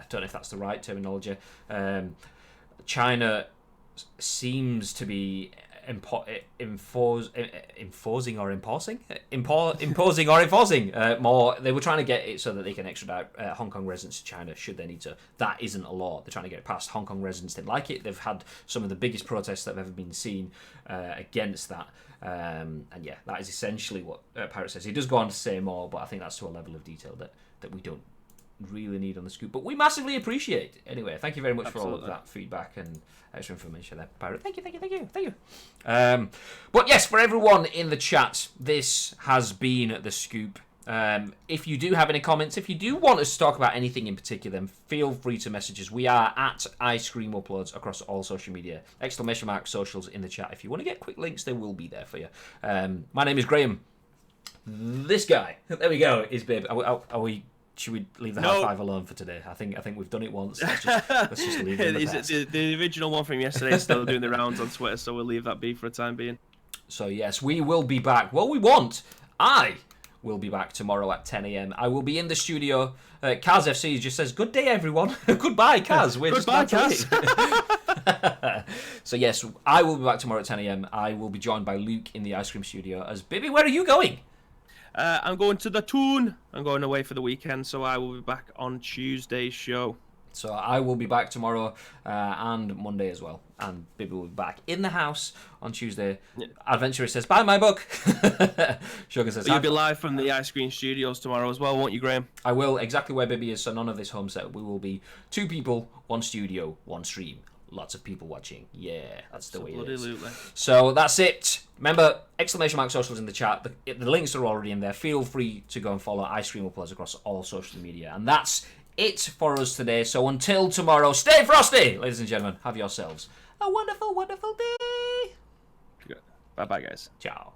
don't know if that's the right terminology. China seems to be imposing or enforcing more. They were trying to get it so that they can extradite Hong Kong residents to China should they need to. That isn't a law. They're trying to get it passed. Hong Kong residents didn't like it. They've had some of the biggest protests that have ever been seen against that. And yeah, that is essentially what Pirate says. He does go on to say more, but I think that's to a level of detail that we don't really need on the scoop, but we massively appreciate. Anyway, thank you very much for all of that feedback and extra information there, Pirate. Thank you. But yes, for everyone in the chat, this has been the scoop. If you do have any comments, if you do want us to talk about anything in particular, then feel free to message us. We are at Ice Cream Uploads across all social media. ! Socials in the chat. If you want to get quick links, they will be there for you. My name is Graham. This guy, there we go, is Babe. Should we leave the high five alone for today? I think we've done it once. Let's just leave it in the past.
The original one from yesterday is still doing the rounds on Twitter, so we'll leave that be for a time being.
So yes, we will be back. Well, I will be back tomorrow at 10 a.m. I will be in the studio. Kaz FC just says, "Good day, everyone." Goodbye, Kaz.
Goodbye, Kaz.
So yes, I will be back tomorrow at 10 a.m. I will be joined by Luke in the ice cream studio. As Baby, where are you going?
I'm going to the Toon. I'm going away for the weekend, so I will be back on Tuesday's show.
So I will be back tomorrow and Monday as well. And Bibby will be back in the house on Tuesday. Yeah. Adventurer says, "Buy my book." Sugar says,
"You'll be live from the Ice Cream Studios tomorrow as well, won't you, Graham?"
I will, exactly where Bibby is, so none of this home set. We will be 2 people, 1 studio, 1 stream, lots of people watching. Yeah, that's the way it is.
Absolutely.
So that's it. Remember, exclamation mark socials in the chat. The links are already in there. Feel free to go and follow Ice Cream Uploads across all social media. And that's it for us today. So until tomorrow, stay frosty, ladies and gentlemen. Have yourselves a wonderful, wonderful day.
Bye-bye, guys.
Ciao.